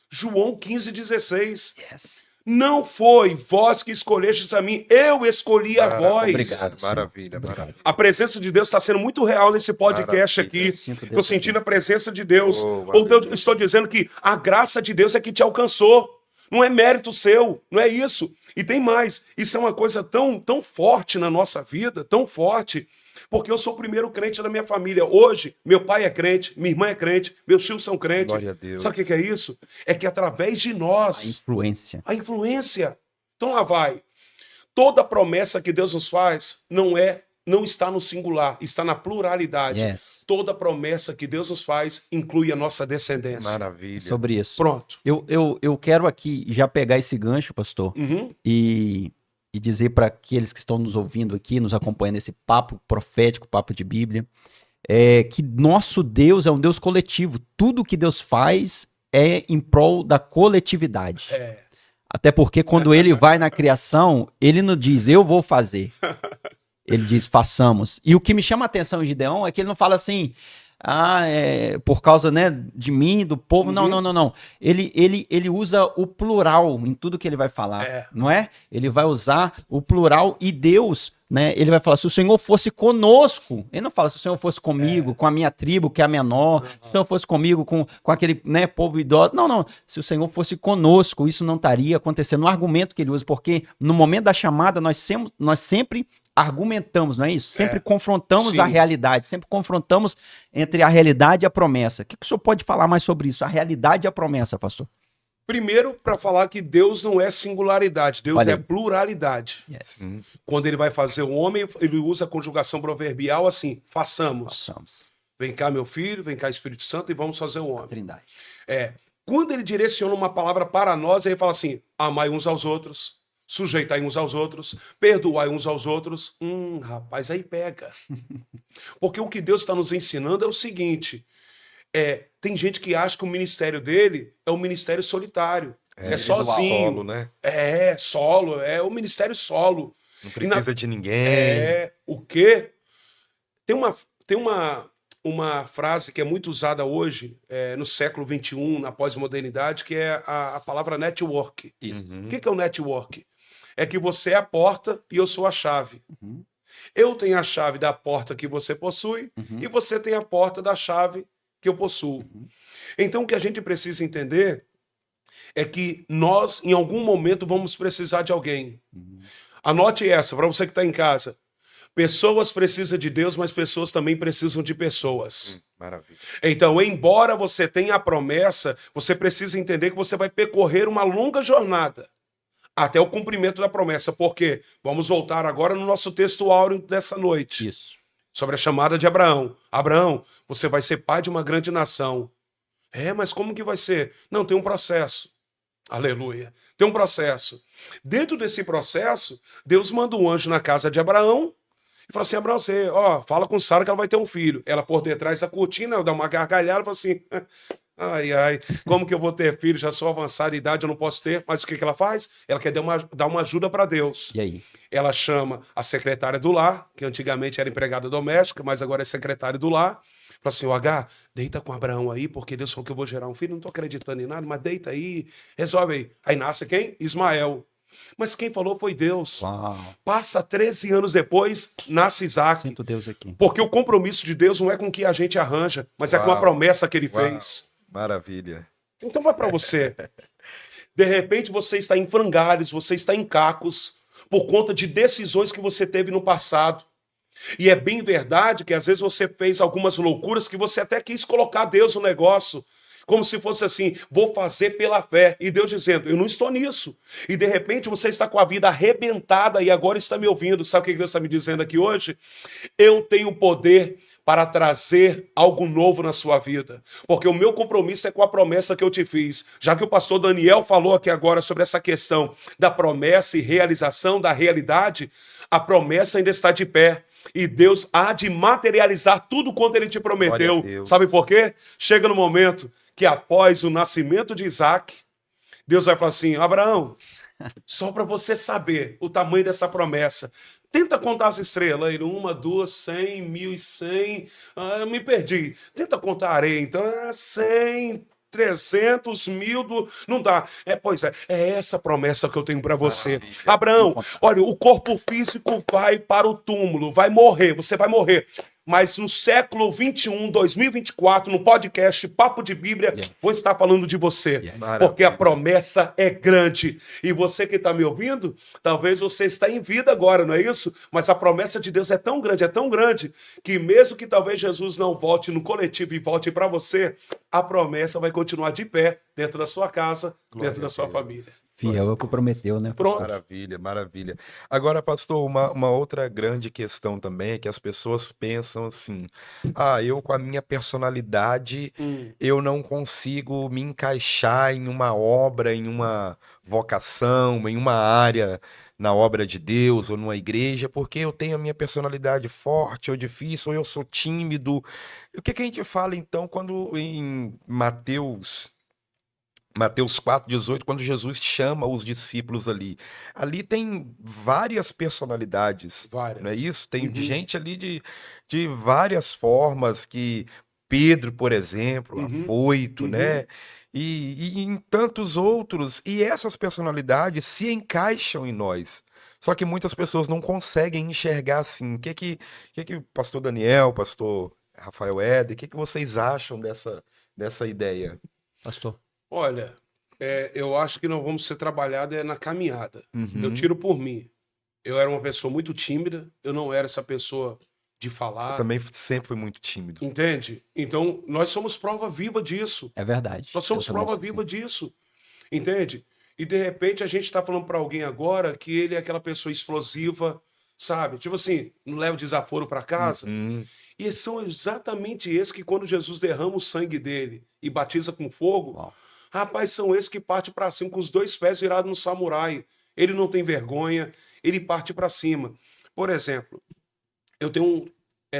João 15,16, Yes. não foi vós que escolhestes a mim, eu escolhi a vós. Obrigado. Senhor. Maravilha, maravilha. A presença de Deus está sendo muito real nesse podcast Maravilha. aqui. Sinto Deus Estou sentindo a presença de Deus. Oh, Ou eu aleluia. estou dizendo que a graça de Deus é que te alcançou. Não é mérito seu, não é isso. E tem mais, isso é uma coisa tão forte na nossa vida, tão forte, porque eu sou o primeiro crente da minha família. Hoje, meu pai é crente, minha irmã é crente, meus tios são crentes. Glória a Deus. Sabe o que é isso? É que através de A nós, influência. a influência. Então lá vai. Toda promessa que Deus nos faz não está no singular, está na pluralidade. Yes. Toda promessa que Deus nos faz inclui a nossa descendência. Maravilha. Sobre isso. Pronto. Eu quero aqui já pegar esse gancho, pastor, Uhum. e dizer para aqueles que estão nos ouvindo aqui, nos acompanhando nesse papo profético, papo de Bíblia, que nosso Deus é um Deus coletivo. Tudo que Deus faz é em prol da coletividade. É. Até porque quando ele vai na criação, ele não diz, eu vou fazer. Ele diz, façamos. E o que me chama a atenção em Gideão é que ele não fala assim, por causa, né, de mim, do povo. Uhum. Não. Ele usa o plural em tudo que ele vai falar, É. não é? Ele vai usar o plural e Deus, né, ele vai falar, se o Senhor fosse conosco, ele não fala se o Senhor fosse comigo, com a minha tribo, que é a menor, se o Senhor fosse comigo, com aquele, né, povo idoso. Não, se o Senhor fosse conosco, isso não estaria acontecendo. No argumento que ele usa, porque no momento da chamada, nós sempre argumentamos, não é isso? Sempre confrontamos Sim. a realidade, sempre confrontamos entre a realidade e a promessa. O que o senhor pode falar mais sobre isso? A realidade e a promessa, pastor? Primeiro, para falar que Deus não é singularidade, Deus Olha é aí. pluralidade. Yes. Quando ele vai fazer o homem, ele usa a conjugação proverbial assim, façamos. Façamos. Vem cá, meu filho, vem cá, Espírito Santo, e vamos fazer o homem. Trindade. Quando ele direciona uma palavra para nós, ele fala assim, amai uns aos outros, sujeitai uns aos outros, perdoai uns aos outros. Rapaz, aí pega. Porque o que Deus está nos ensinando é o seguinte, tem gente que acha que o ministério dele é um ministério solitário, é sozinho. Solo, né? Solo, é o ministério solo. Não precisa de ninguém. O quê? Tem uma frase que é muito usada hoje, no século XXI, na pós-modernidade, que é a palavra network. Isso. O que é o network? É que você é a porta e eu sou a chave. Eu tenho a chave da porta que você possui e você tem a porta da chave que eu possuo. Então, o que a gente precisa entender é que nós, em algum momento, vamos precisar de alguém. Anote essa, para você que está em casa. Pessoas precisam de Deus, mas pessoas também precisam de pessoas. Maravilha. Então, embora você tenha a promessa, você precisa entender que você vai percorrer uma longa jornada até o cumprimento da promessa. Porque vamos voltar agora no nosso texto áureo dessa noite. Isso. Sobre a chamada de Abraão. Abraão, você vai ser pai de uma grande nação. Mas como que vai ser? Não, tem um processo. Aleluia. Tem um processo. Dentro desse processo, Deus manda um anjo na casa de Abraão e fala assim, Abraão, você, fala com Sara que ela vai ter um filho. Ela por detrás da cortina, ela dá uma gargalhada e fala assim, ai, como que eu vou ter filho? Já sou avançada de idade, eu não posso ter. Mas o que ela faz? Ela quer dar uma ajuda para Deus. E aí? Ela chama a secretária do lar, que antigamente era empregada doméstica, mas agora é secretária do lar. Fala assim, H, deita com Abraão aí, porque Deus falou que eu vou gerar um filho. Não estou acreditando em nada, mas deita aí, resolve aí. Aí nasce quem? Ismael. Mas quem falou foi Deus. Uau. Passa 13 anos depois, nasce Isaac. Sinto Deus aqui. Porque o compromisso de Deus não é com o que a gente arranja, mas é com a Uau. promessa que ele Uau. fez. Maravilha. Então vai para você. De repente você está em frangalhos, você está em cacos, por conta de decisões que você teve no passado. E é bem verdade que às vezes você fez algumas loucuras que você até quis colocar Deus no negócio. Como se fosse assim, vou fazer pela fé. E Deus dizendo, eu não estou nisso. E de repente você está com a vida arrebentada e agora está me ouvindo. Sabe o que Deus está me dizendo aqui hoje? Eu tenho poder para trazer algo novo na sua vida. Porque o meu compromisso é com a promessa que eu te fiz. Já que o pastor Daniel falou aqui agora sobre essa questão da promessa e realização da realidade, a promessa ainda está de pé. E Deus há de materializar tudo quanto ele te prometeu. Sabe por quê? Chega no momento que após o nascimento de Isaac, Deus vai falar assim, Abraão, só para você saber o tamanho dessa promessa, tenta contar as estrelas, 1, 2, 100, 1.100, eu me perdi. Tenta contar a areia, então 100, 300, 1.000, não dá. Pois é essa promessa que eu tenho para você. Abraão, olha, o corpo físico vai para o túmulo, vai morrer, você vai morrer. Mas no século 21, 2024, no podcast Papo de Bíblia, vou estar falando de você. Porque a promessa é grande. E você que está me ouvindo, talvez você está em vida agora, não é isso? Mas a promessa de Deus é tão grande, que mesmo que talvez Jesus não volte no coletivo e volte para você, a promessa vai continuar de pé dentro da sua casa, dentro da sua família. Fiel é o que prometeu, né? Pronto. Maravilha, maravilha. Agora, pastor, uma outra grande questão também é que as pessoas pensam assim, eu com a minha personalidade, eu não consigo me encaixar em uma obra, em uma vocação, em uma área na obra de Deus ou numa igreja, porque eu tenho a minha personalidade forte ou difícil, ou eu sou tímido. E o que que a gente fala então quando em Mateus 4,18, quando Jesus chama os discípulos ali. Ali tem várias personalidades, Várias. não é isso? Tem gente ali de várias formas, que Pedro, por exemplo, afoito, né? E em tantos outros. E essas personalidades se encaixam em nós. Só que muitas pessoas não conseguem enxergar assim. O que pastor Daniel, pastor Rafael Éder, o que vocês acham dessa ideia? Pastor. Olha, eu acho que nós vamos ser trabalhados na caminhada. Eu tiro por mim. Eu era uma pessoa muito tímida, eu não era essa pessoa de falar. Eu também sempre fui muito tímido. Entende? Então, nós somos prova viva disso. É verdade. Nós somos prova viva disso. Entende? E, de repente, a gente está falando para alguém agora que ele é aquela pessoa explosiva, sabe? Tipo assim, não leva desaforo para casa. E são exatamente esses que, quando Jesus derrama o sangue dele e batiza com fogo, rapaz, são esses que partem para cima com os 2 pés virados no samurai. Ele não tem vergonha, ele parte para cima. Por exemplo, eu tenho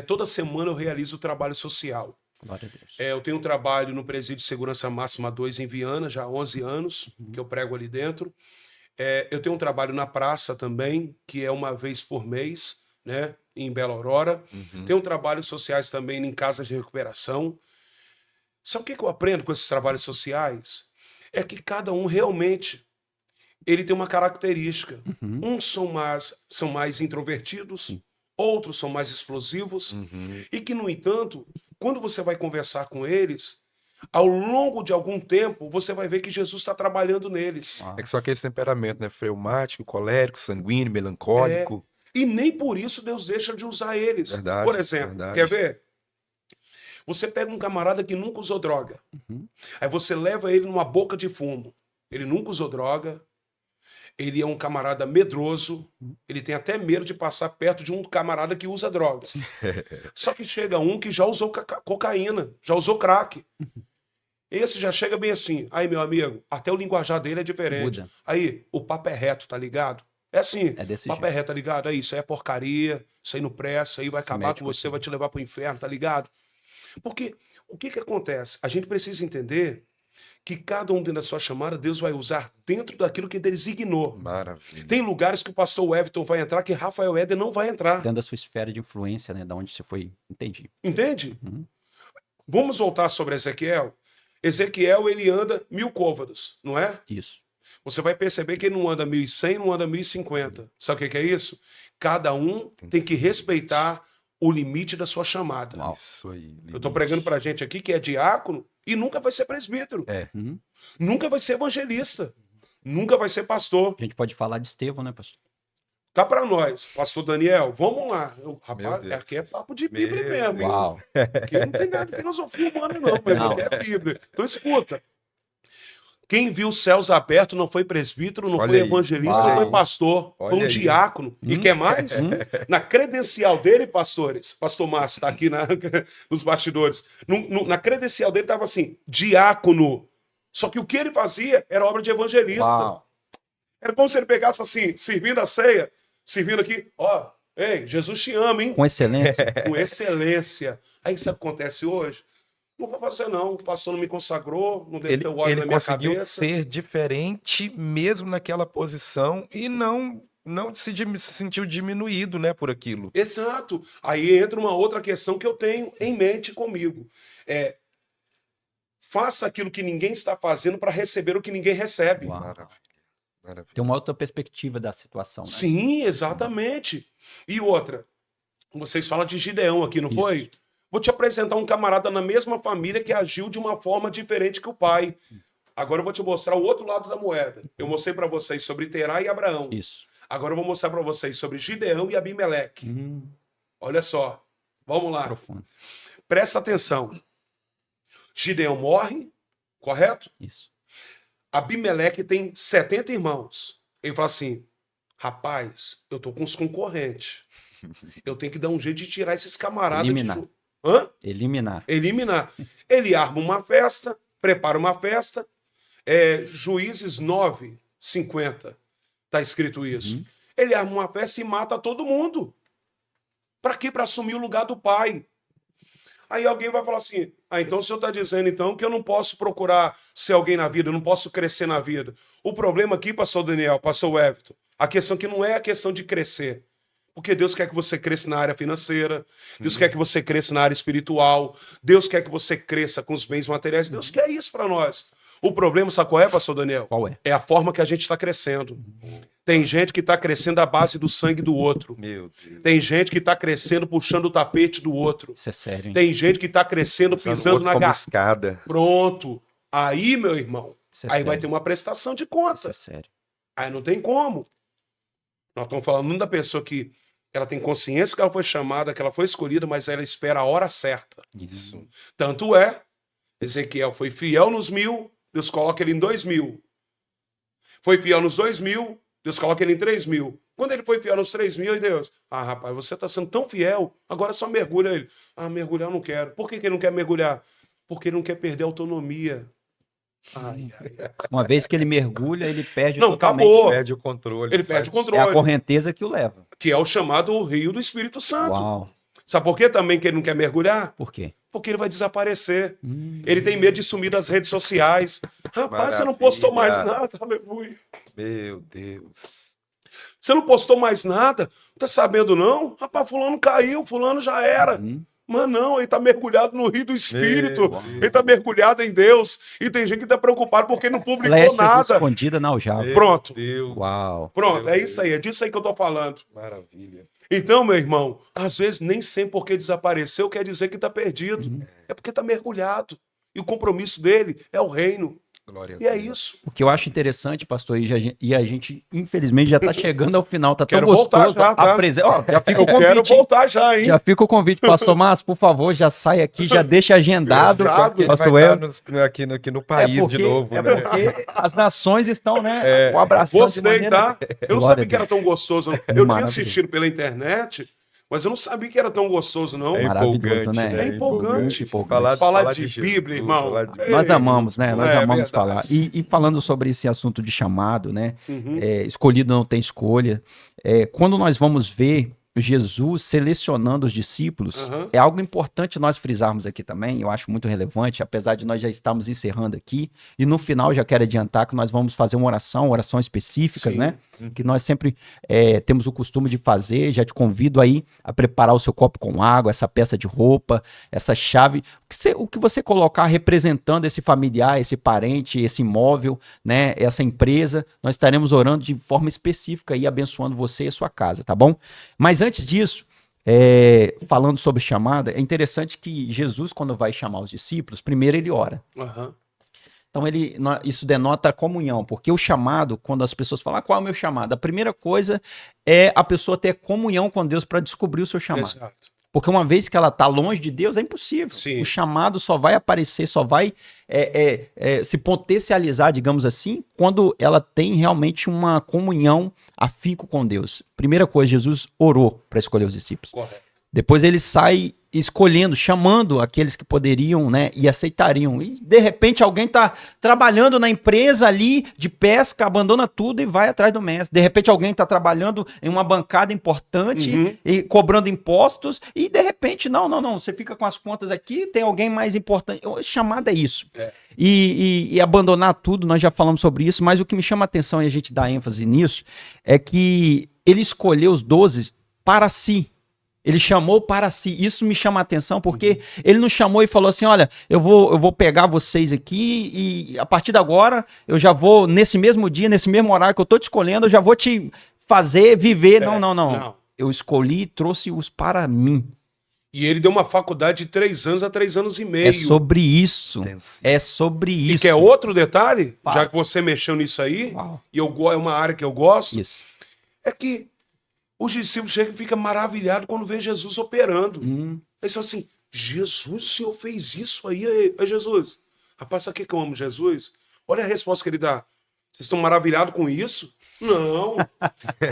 toda semana eu realizo trabalho social. Glória a Deus. Eu tenho um trabalho no Presídio de Segurança Máxima 2 em Viana, já há 11 anos que eu prego ali dentro. Eu tenho um trabalho na praça também, que é uma vez por mês, né, em Bela Aurora. Tenho trabalhos sociais também em casas de recuperação. Sabe o que eu aprendo com esses trabalhos sociais? É que cada um realmente ele tem uma característica. Uns são mais introvertidos, outros são mais explosivos, e que, no entanto, quando você vai conversar com eles, ao longo de algum tempo, você vai ver que Jesus está trabalhando neles. É que só aquele temperamento, né? Fleumático, colérico, sanguíneo, melancólico. E nem por isso Deus deixa de usar eles. Verdade, Por exemplo, verdade. quer ver? Você pega um camarada que nunca usou droga. Aí você leva ele numa boca de fumo. Ele nunca usou droga. Ele é um camarada medroso. Ele tem até medo de passar perto de um camarada que usa droga. Só que chega um que já usou cocaína, já usou crack. Esse já chega bem assim. Aí, meu amigo, até o linguajar dele é diferente. Muda. Aí, o papo é reto, tá ligado? É assim, É desse papo jeito. é reto, tá ligado? É isso aí é porcaria, isso aí não presta, isso aí vai Se acabar mete com com você, isso. vai te levar pro inferno, tá ligado? Porque o que acontece? A gente precisa entender que cada um dentro da sua chamada, Deus vai usar dentro daquilo que designou. Maravilha. Tem lugares que o pastor Everton vai entrar que Rafael Éder não vai entrar. Dentro da sua esfera de influência, né? Da onde você foi. Entendi. Entende? Vamos voltar sobre Ezequiel. Ezequiel, ele anda 1000 côvados, não é? Isso. Você vai perceber que ele não anda 1100, não anda 1050. Sabe o que é isso? Cada um tem que respeitar o limite da sua chamada. Uau. Isso aí. Eu estou pregando pra gente aqui que é diácono, E nunca vai ser presbítero. Uhum. Nunca vai ser evangelista. Nunca vai ser pastor. A gente pode falar de Estevão, né, pastor? Cá para nós, pastor Daniel, vamos lá. Meu Rapaz, Deus. aqui é papo de Bíblia Meu mesmo. hein? Uau. Aqui não tem nada de filosofia humana, não, meu irmão. Não. Aqui é Bíblia. Então escuta. Quem viu os céus abertos não foi presbítero, não Olha foi aí. evangelista, Uau. não foi pastor, foi um Olha aí. diácono. E quer mais? Na credencial dele, pastores, pastor Márcio está aqui nos bastidores, na credencial dele estava assim, diácono. Só que o que ele fazia era obra de evangelista. Uau. Era como se ele pegasse assim, servindo a ceia, servindo aqui, ó, ei, Jesus te ama, hein? Com excelência. Com excelência. Aí isso acontece hoje? Não vou fazer não, o pastor não me consagrou, não Ele, desceu óleo ele na minha conseguiu cabeça. ser diferente mesmo naquela posição e não se sentiu diminuído, né, por aquilo. Exato. Aí entra uma outra questão que eu tenho em mente comigo. Faça aquilo que ninguém está fazendo para receber o que ninguém recebe. Uau. Maravilha. Maravilha. Tem uma outra perspectiva da situação, né? Sim, exatamente. E outra, vocês falam de Gideão aqui, não Isso. foi? Vou te apresentar um camarada na mesma família que agiu de uma forma diferente que o pai. Agora eu vou te mostrar o outro lado da moeda. Eu mostrei para vocês sobre Terá e Abraão. Isso. Agora eu vou mostrar para vocês sobre Gideão e Abimeleque. Olha só. Vamos lá. Profundo. Presta atenção. Gideão morre, correto? Isso. Abimeleque tem 70 irmãos. Ele fala assim, rapaz, eu tô com os concorrentes. Eu tenho que dar um jeito de tirar esses camaradas Eliminar. de... Hã? Eliminar. Eliminar. Ele arma uma festa, prepara uma festa. Juízes 9:50. Tá escrito isso. Ele arma uma festa e mata todo mundo. Para quê? Para assumir o lugar do pai. Aí alguém vai falar assim, então o senhor está dizendo então que eu não posso procurar ser alguém na vida, eu não posso crescer na vida. O problema aqui, pastor Daniel, pastor Everton, a questão que não é a questão de crescer. Porque Deus quer que você cresça na área financeira, Deus quer que você cresça na área espiritual, Deus quer que você cresça com os bens materiais, Deus quer isso para nós. O problema, sabe qual é, pastor Daniel? Qual é? É a forma que a gente está crescendo. Tem gente que está crescendo à base do sangue do outro. Meu Deus. Tem gente que está crescendo puxando o tapete do outro. Isso é sério, hein? Tem gente que está crescendo Usando pisando outro na como garra. escada. Pronto. Aí, meu irmão, Isso é aí sério. vai ter uma prestação de Isso conta. é sério. Aí não tem como. Nós estamos falando da pessoa que ela tem consciência que ela foi chamada, que ela foi escolhida, mas ela espera a hora certa. Isso. Tanto é, Ezequiel foi fiel nos 1000, Deus coloca ele em 2000. Foi fiel nos 2000, Deus coloca ele em 3000. Quando ele foi fiel nos 3000, e Deus, rapaz, você está sendo tão fiel, agora só mergulha ele. Mergulhar eu não quero. Por que ele não quer mergulhar? Porque ele não quer perder a autonomia. Uma vez que ele mergulha, ele perde Não, totalmente. acabou. Perde o controle. Ele sabe? perde o É a controle, correnteza que o leva. que é o chamado rio do Espírito Santo. Uau. Sabe por que também que ele não quer mergulhar? Por quê? Porque ele vai desaparecer. Ele tem medo de sumir das redes sociais. Rapaz, você não postou mais nada. Aleluia. Meu Deus. Você não postou mais nada? Não tá sabendo não? Rapaz, fulano caiu, fulano já era. Mas não, ele tá mergulhado no rio do Espírito. Meu Ele tá mergulhado em Deus. E tem gente que tá preocupado porque não publicou Flechas nada. escondida na aljava. Pronto. Deus. Uau. Pronto, Meu é isso aí. É disso aí que eu tô falando. Maravilha. Então, meu irmão, às vezes nem sempre porque desapareceu quer dizer que está perdido. É porque está mergulhado. E o compromisso dele é o reino. Glória a E é Deus. isso. O que eu acho interessante, pastor, e a gente, infelizmente, já está chegando ao final. Tá tão Quero voltar gostoso. já, tá? Já fica Eu o convite. quero voltar já, hein? Já fica o convite, pastor Márcio, por favor, já sai aqui, já deixa agendado. Fechado. Ele Pastor vai Everton. estar aqui no país de novo, é né? porque as nações estão, né, o abraçando de Gostei, maneira... tá? Eu não Glória sabia a que era Deus. tão gostoso. Eu tinha Maravilhoso. assistido pela internet, mas eu não sabia que era tão gostoso, não. É Maravilhoso, empolgante, né? É empolgante. Empolgante. Falar de Jesus, Bíblia, irmão. falar de- Nós amamos, né? Nós É amamos verdade. falar. E falando sobre esse assunto de chamado, né? Uhum. Escolhido não tem escolha. Quando nós vamos ver Jesus selecionando os discípulos, Uhum. é algo importante nós frisarmos aqui também, eu acho muito relevante, apesar de nós já estarmos encerrando aqui, e no final já quero adiantar que nós vamos fazer uma oração específicas, Sim. né? Que nós sempre temos o costume de fazer, já te convido aí a preparar o seu copo com água, essa peça de roupa, essa chave, o que você colocar representando esse familiar, esse parente, esse imóvel, né? Essa empresa, nós estaremos orando de forma específica e abençoando você e a sua casa, tá bom? Mas antes disso, falando sobre chamada, é interessante que Jesus, quando vai chamar os discípulos, primeiro ele ora. Aham. Então isso denota a comunhão, porque o chamado, quando as pessoas falam, qual é o meu chamado? A primeira coisa é a pessoa ter comunhão com Deus para descobrir o seu chamado. Exato. Porque uma vez que ela está longe de Deus, é impossível. Sim. O chamado só vai aparecer, só vai se potencializar, digamos assim, quando ela tem realmente uma comunhão afinco com Deus. Primeira coisa, Jesus orou para escolher os discípulos. Correto. Depois ele sai escolhendo, chamando aqueles que poderiam, né, e aceitariam. E de repente alguém está trabalhando na empresa ali de pesca, abandona tudo e vai atrás do mestre. De repente alguém está trabalhando em uma bancada importante e cobrando impostos e de repente, não, você fica com as contas aqui, tem alguém mais importante. Chamada é isso. E abandonar tudo, nós já falamos sobre isso, mas o que me chama a atenção e a gente dá ênfase nisso é que ele escolheu os 12 para si. Ele chamou para si. Isso me chama a atenção porque ele não chamou e falou assim, olha, eu vou pegar vocês aqui e a partir de agora eu já vou, nesse mesmo dia, nesse mesmo horário que eu estou te escolhendo, eu já vou te fazer viver. Não. Eu escolhi e trouxe-os para mim. E ele deu uma faculdade de 3 anos a 3 anos e meio. É sobre isso. É sobre isso. E quer outro detalhe? Fala. Já que você mexeu nisso aí, Uau. e é uma área que eu gosto, Isso. é que os discípulos chegam e ficam maravilhados quando vê Jesus operando. Eles falam assim, Jesus, o Senhor fez isso aí? Aí Jesus, rapaz, sabe o que eu amo Jesus? Olha a resposta que ele dá. Vocês estão maravilhados com isso? Não.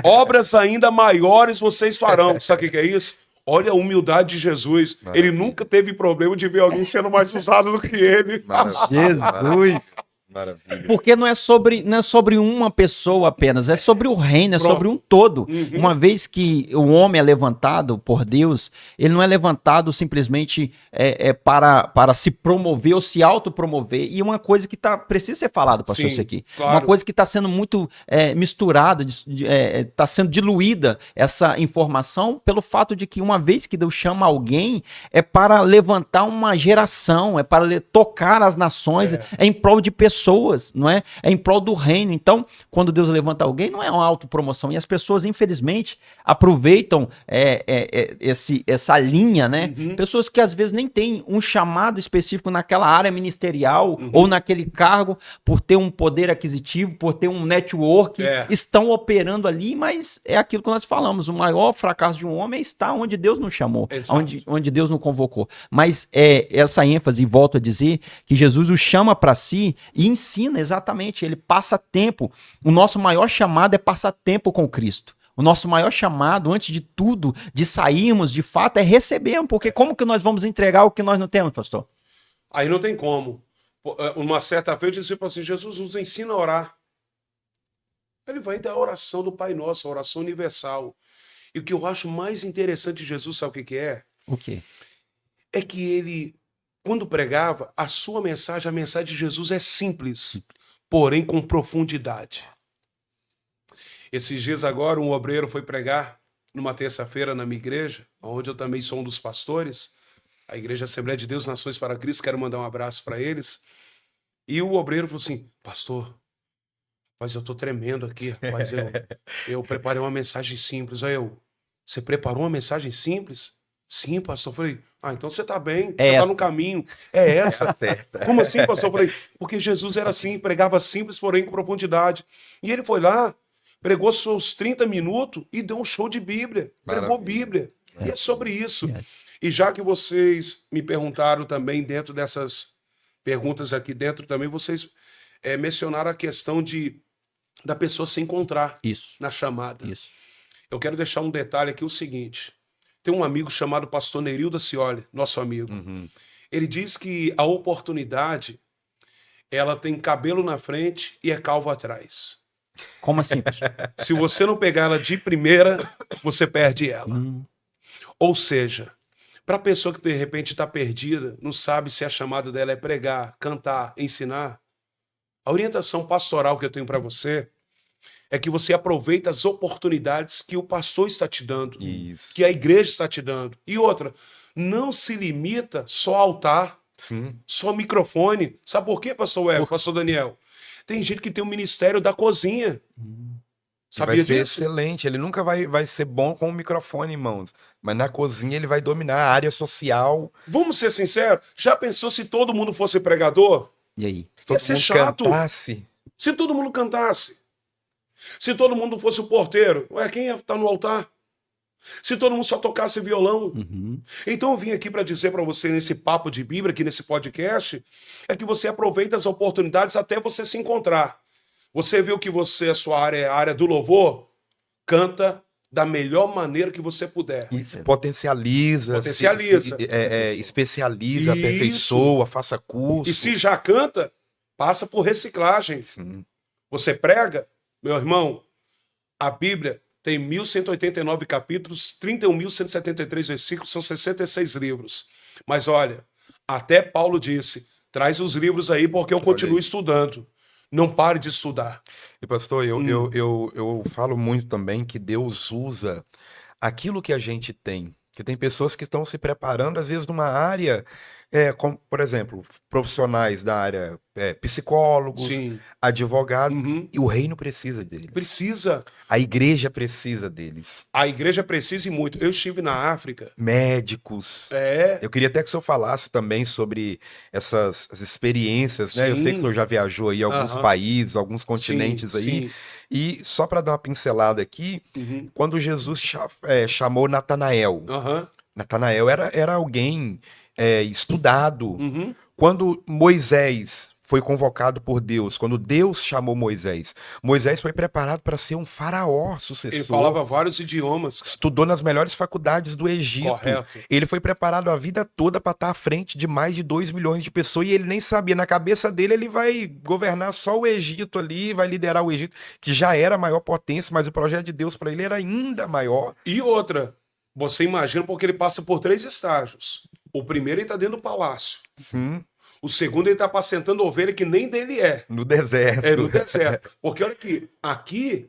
Obras ainda maiores vocês farão. Sabe o que é isso? Olha a humildade de Jesus. Maravilha. Ele nunca teve problema de ver alguém sendo mais usado do que ele. Jesus. Maravilha. Porque não é sobre uma pessoa apenas, é sobre o reino, é Pronto. sobre um todo. Uma vez que o homem é levantado por Deus, ele não é levantado simplesmente para se promover ou se autopromover. E uma coisa que precisa ser falado, pastor, Sim, isso aqui. claro. Uma coisa que está sendo muito misturada, está sendo diluída essa informação pelo fato de que uma vez que Deus chama alguém, é para levantar uma geração, é para tocar as nações, é em prol de pessoas, não é? É em prol do reino. Então, quando Deus levanta alguém, não é uma autopromoção. E as pessoas, infelizmente, aproveitam essa linha, né? Pessoas que às vezes nem têm um chamado específico naquela área ministerial ou naquele cargo, por ter um poder aquisitivo, por ter um network, estão operando ali, mas é aquilo que nós falamos. O maior fracasso de um homem é estar onde Deus não chamou, onde Deus não convocou. Mas essa ênfase, e volto a dizer, que Jesus o chama para si e ensina exatamente, ele passa tempo. O nosso maior chamado é passar tempo com Cristo. O nosso maior chamado, antes de tudo, de sairmos, de fato, é recebermos. Porque como que nós vamos entregar o que nós não temos, pastor? Aí não tem como. Uma certa vez eu disse assim, Jesus nos ensina a orar. Ele vai dar a oração do Pai Nosso, a oração universal. E o que eu acho mais interessante de Jesus, sabe o que é? O quê? É que ele, quando pregava, a sua mensagem, a mensagem de Jesus é simples, porém com profundidade. Esses dias agora, um obreiro foi pregar numa terça-feira na minha igreja, onde eu também sou um dos pastores, a Igreja Assembleia de Deus Nações para Cristo, quero mandar um abraço para eles. E o obreiro falou assim, pastor, mas eu tô tremendo aqui, rapaz, eu preparei uma mensagem simples. Aí você preparou uma mensagem simples? Sim, pastor. Eu falei, então você tá bem, você tá no caminho. É essa. Certa. Como assim, pastor? Eu falei, porque Jesus era assim, pregava simples, porém com profundidade. E ele foi lá, pregou seus 30 minutos e deu um show de Bíblia. Pregou Bíblia. E é sobre isso. E já que vocês me perguntaram também, dentro dessas perguntas aqui dentro também, vocês mencionaram a questão da pessoa se encontrar na chamada. Isso. Eu quero deixar um detalhe aqui, o seguinte. Tem um amigo chamado pastor Nerilda Cioli, nosso amigo. Ele diz que a oportunidade, ela tem cabelo na frente e é calvo atrás. Como assim, pastor? Se você não pegar ela de primeira, você perde ela. Ou seja, para a pessoa que de repente está perdida, não sabe se a chamada dela é pregar, cantar, ensinar, a orientação pastoral que eu tenho para você é que você aproveita as oportunidades que o pastor está te dando, que a igreja está te dando. E outra, não se limita só ao altar, só microfone. Sabe por quê, pastor Daniel? Tem gente que tem o ministério da cozinha. Sabia vai ser disso? excelente. Ele nunca vai ser bom com o microfone em mãos, mas na cozinha ele vai dominar a área social. Vamos ser sinceros, já pensou se todo mundo fosse pregador? E aí? Se Ia todo ser mundo chato. cantasse, Se todo mundo cantasse. Se todo mundo fosse o porteiro, ué, quem ia estar no altar? Se todo mundo só tocasse violão. Uhum. Então eu vim aqui para dizer para você nesse papo de Bíblia, aqui nesse podcast, é que você aproveita as oportunidades até você se encontrar. Você viu que a sua área é a área do louvor? Canta da melhor maneira que você puder. e potencializa, Potencializa. especializa, Isso. aperfeiçoa, faça E curso. se já canta, passa por reciclagem. Sim. Você prega, meu irmão, a Bíblia tem 1.189 capítulos, 31.173 versículos, são 66 livros. Mas olha, até Paulo disse, traz os livros aí porque eu continuo aí. estudando. Não pare de estudar. E pastor, eu falo muito também que Deus usa aquilo que a gente tem. Que tem pessoas que estão se preparando, às vezes, numa área, como, por exemplo, profissionais da área, psicólogos, Sim. advogados, Uhum. e o reino precisa deles. Precisa. A igreja precisa deles. A igreja precisa e muito. Eu estive na África. Médicos. É. Eu queria até que o senhor falasse também sobre essas as experiências, né? Eu sei que o Sim. senhor já viajou aí a alguns Aham. países, alguns continentes Sim, aí. sim. E só para dar uma pincelada aqui, Uhum. quando Jesus chamou Natanael, Aham. Natanael era alguém estudado. Uhum. Quando Moisés foi convocado por Deus, quando Deus chamou Moisés, Moisés foi preparado para ser um faraó Ele sucessor. falava vários idiomas. Estudou nas melhores faculdades do Egito. Correto. Ele foi preparado a vida toda para estar à frente de mais de 2 milhões de pessoas e ele nem sabia. Na cabeça dele, ele vai governar só o Egito ali, vai liderar o Egito, que já era a maior potência, mas o projeto de Deus para ele era ainda maior. E outra, você imagina porque ele passa por 3 estágios. O primeiro ele está dentro do palácio. Sim, O segundo ele está apacentando ovelha que nem dele é. no deserto. É no deserto. Porque olha aqui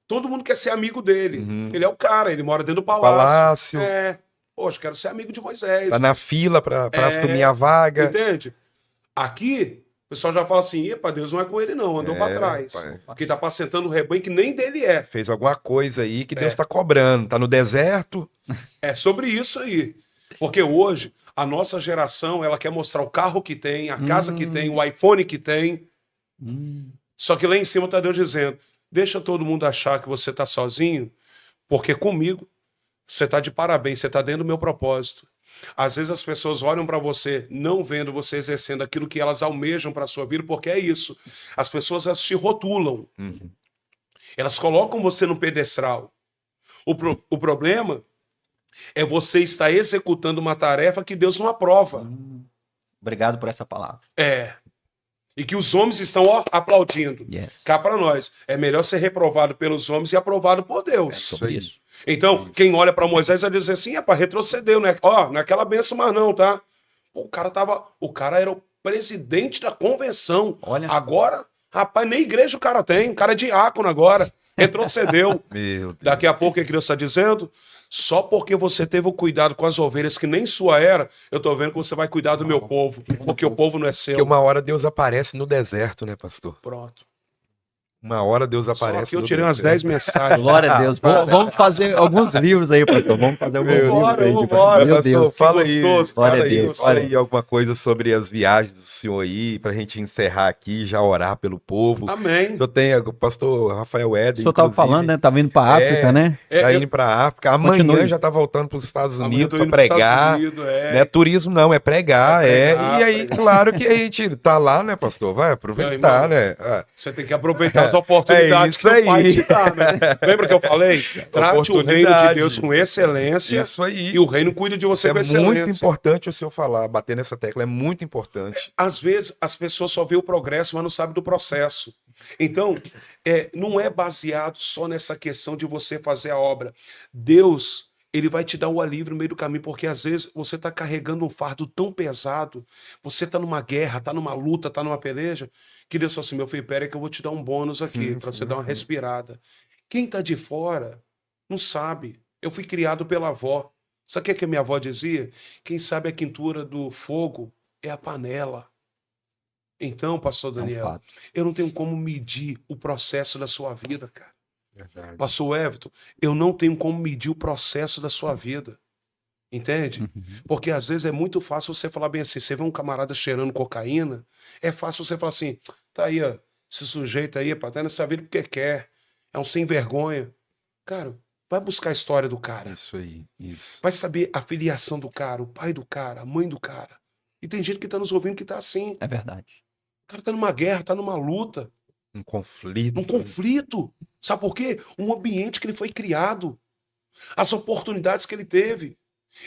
todo mundo quer ser amigo dele. Uhum. Ele é o cara, ele mora dentro do Palácio. É. Poxa, quero ser amigo de Moisés. Tá na fila para assumir a vaga. Entende? Aqui, o pessoal já fala assim, epa, Deus não é com ele não, andou para trás. pai. Porque tá apacentando o rebanho que nem dele é. Fez alguma coisa aí que Deus está cobrando. Tá no deserto. É sobre isso aí. Porque hoje, a nossa geração, ela quer mostrar o carro que tem, a casa que tem, o iPhone que tem. Só que lá em cima tá Deus dizendo, deixa todo mundo achar que você tá sozinho, porque comigo você tá de parabéns, você tá dentro do meu propósito. Às vezes as pessoas olham para você não vendo você exercendo aquilo que elas almejam para sua vida, porque é isso. As pessoas elas te rotulam. Elas colocam você no pedestral. O problema é você estar executando uma tarefa que Deus não aprova. Obrigado por essa palavra. É. E que os homens estão aplaudindo. Yes. Cá para nós. É melhor ser reprovado pelos homens e aprovado por Deus. Sobre isso. Então, quem olha para Moisés vai dizer assim, retrocedeu, né? Ó, não é aquela benção mais não, tá? O cara era o presidente da convenção. Olha. Agora, rapaz, nem igreja o cara tem. O cara é diácono agora. Retrocedeu. Meu Deus. Daqui a pouco, o que Deus está dizendo? Só porque você teve o cuidado com as ovelhas que nem sua era, eu tô vendo que você vai cuidar do meu povo. Porque o povo não é seu. Porque uma hora Deus aparece no deserto, né, pastor? Pronto. Uma hora Deus Só aparece aqui eu no tirei umas deserto. 10 mensagens. Glória a Deus. Vamos fazer alguns livros aí, pastor. Vamos fazer alguns livros aí. vambora, Meu Pastor, Deus. fala que aí, gostoso. fala Glória a aí, Deus. fala aí alguma coisa sobre as viagens do senhor aí, pra gente encerrar aqui, já orar pelo povo. Amém. Eu tenho o pastor Rafael O Éder, senhor estava falando, né? Tá vindo para África, né? Tá eu- indo pra África. Amanhã Continue. já tá voltando pros Estados Amanhã eu Unidos tô pra indo pros pregar. Estados Unidos, Não é turismo não, é pregar, É pregar, E aí, pregar. claro que a gente tá lá, né, pastor? Vai aproveitar, Meu né? Ah, Você tem que aproveitar as oportunidades isso que o Pai aí. te dá, né? Lembra que eu falei? Trate o reino de Oportunidade. Deus com excelência Isso aí. e o reino cuida de você Isso com é excelência. muito importante o senhor falar, bater nessa tecla, é muito importante. Às vezes as pessoas só veem o progresso, mas não sabem do processo. Então, não é baseado só nessa questão de você fazer a obra. Deus, ele vai te dar o alívio no meio do caminho, porque às vezes você está carregando um fardo tão pesado, você está numa guerra, está numa luta, está numa peleja, que Deus fala assim, meu filho, pera aí que eu vou te dar um bônus aqui, para você dar uma respirada. Quem está de fora não sabe. Eu fui criado pela avó. Sabe o que a minha avó dizia? Quem sabe a quintura do fogo é a panela. Então, pastor É um Daniel, fato. eu não tenho como medir o processo da sua vida, cara. Verdade. Pastor Everton, eu não tenho como medir o processo da sua vida. Entende? Porque às vezes é muito fácil você falar bem assim, você vê um camarada cheirando cocaína, é fácil você falar assim, tá aí, ó, esse sujeito aí, tá nessa vida porque quer, é um sem vergonha. Cara, vai buscar a história do cara. Isso aí, isso. Vai saber a filiação do cara, o pai do cara, a mãe do cara. E tem gente que tá nos ouvindo que tá assim. É verdade. O cara tá numa guerra, tá numa luta, Um conflito. num conflito. Sabe por quê? Um ambiente que ele foi criado. As oportunidades que ele teve.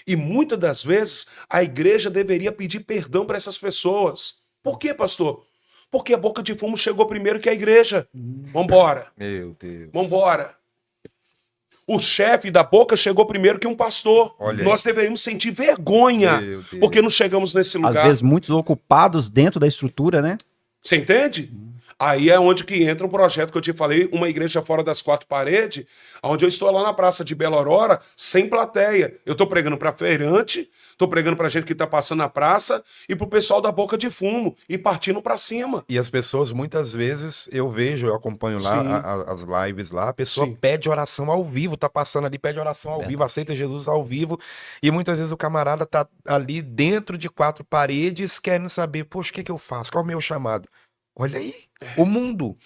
E muitas das vezes a igreja deveria pedir perdão para essas pessoas. Por quê, pastor? Porque a boca de fumo chegou primeiro que a igreja. Vambora. Meu Deus. Vambora. O chefe da boca chegou primeiro que um pastor. Olha Nós deveríamos sentir vergonha Meu Deus. porque não chegamos nesse Às lugar. vezes muitos ocupados dentro da estrutura, né? Você entende? Aí é onde que entra um projeto que eu te falei, uma igreja fora das quatro paredes, onde eu estou lá na praça de Bela Aurora, sem plateia. Eu estou pregando para feirante, estou pregando para gente que está passando na praça e para o pessoal da boca de fumo e partindo para cima. E as pessoas, muitas vezes, eu vejo, eu acompanho lá Sim. as lives lá, a pessoa Sim. pede oração ao vivo, tá passando ali, pede oração ao vivo, aceita Jesus ao vivo, e muitas vezes o camarada tá ali dentro de quatro paredes, querendo saber, poxa, o que que eu faço? Qual é o meu chamado? Olha aí, o mundo.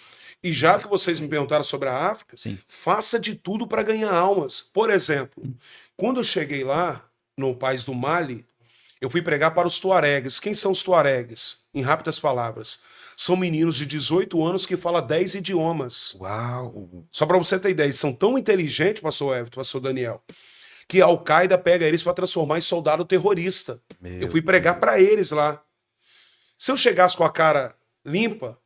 E já que vocês me perguntaram sobre a África, Sim. faça de tudo para ganhar almas. Por exemplo, quando eu cheguei lá, no país do Mali, eu fui pregar para os tuaregues. Quem são os tuaregues? Em rápidas palavras. São meninos de 18 anos que falam 10 idiomas. Uau! Só para você ter ideia, eles são tão inteligentes, pastor Everton, pastor Daniel, que a Al-Qaeda pega eles para transformar em soldado terrorista. Eu fui pregar para eles lá. Se eu chegasse com a cara limpa,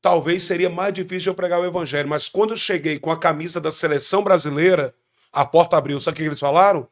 talvez seria mais difícil de eu pregar o evangelho. Mas quando eu cheguei com a camisa da seleção brasileira, a porta abriu. Sabe o que eles falaram?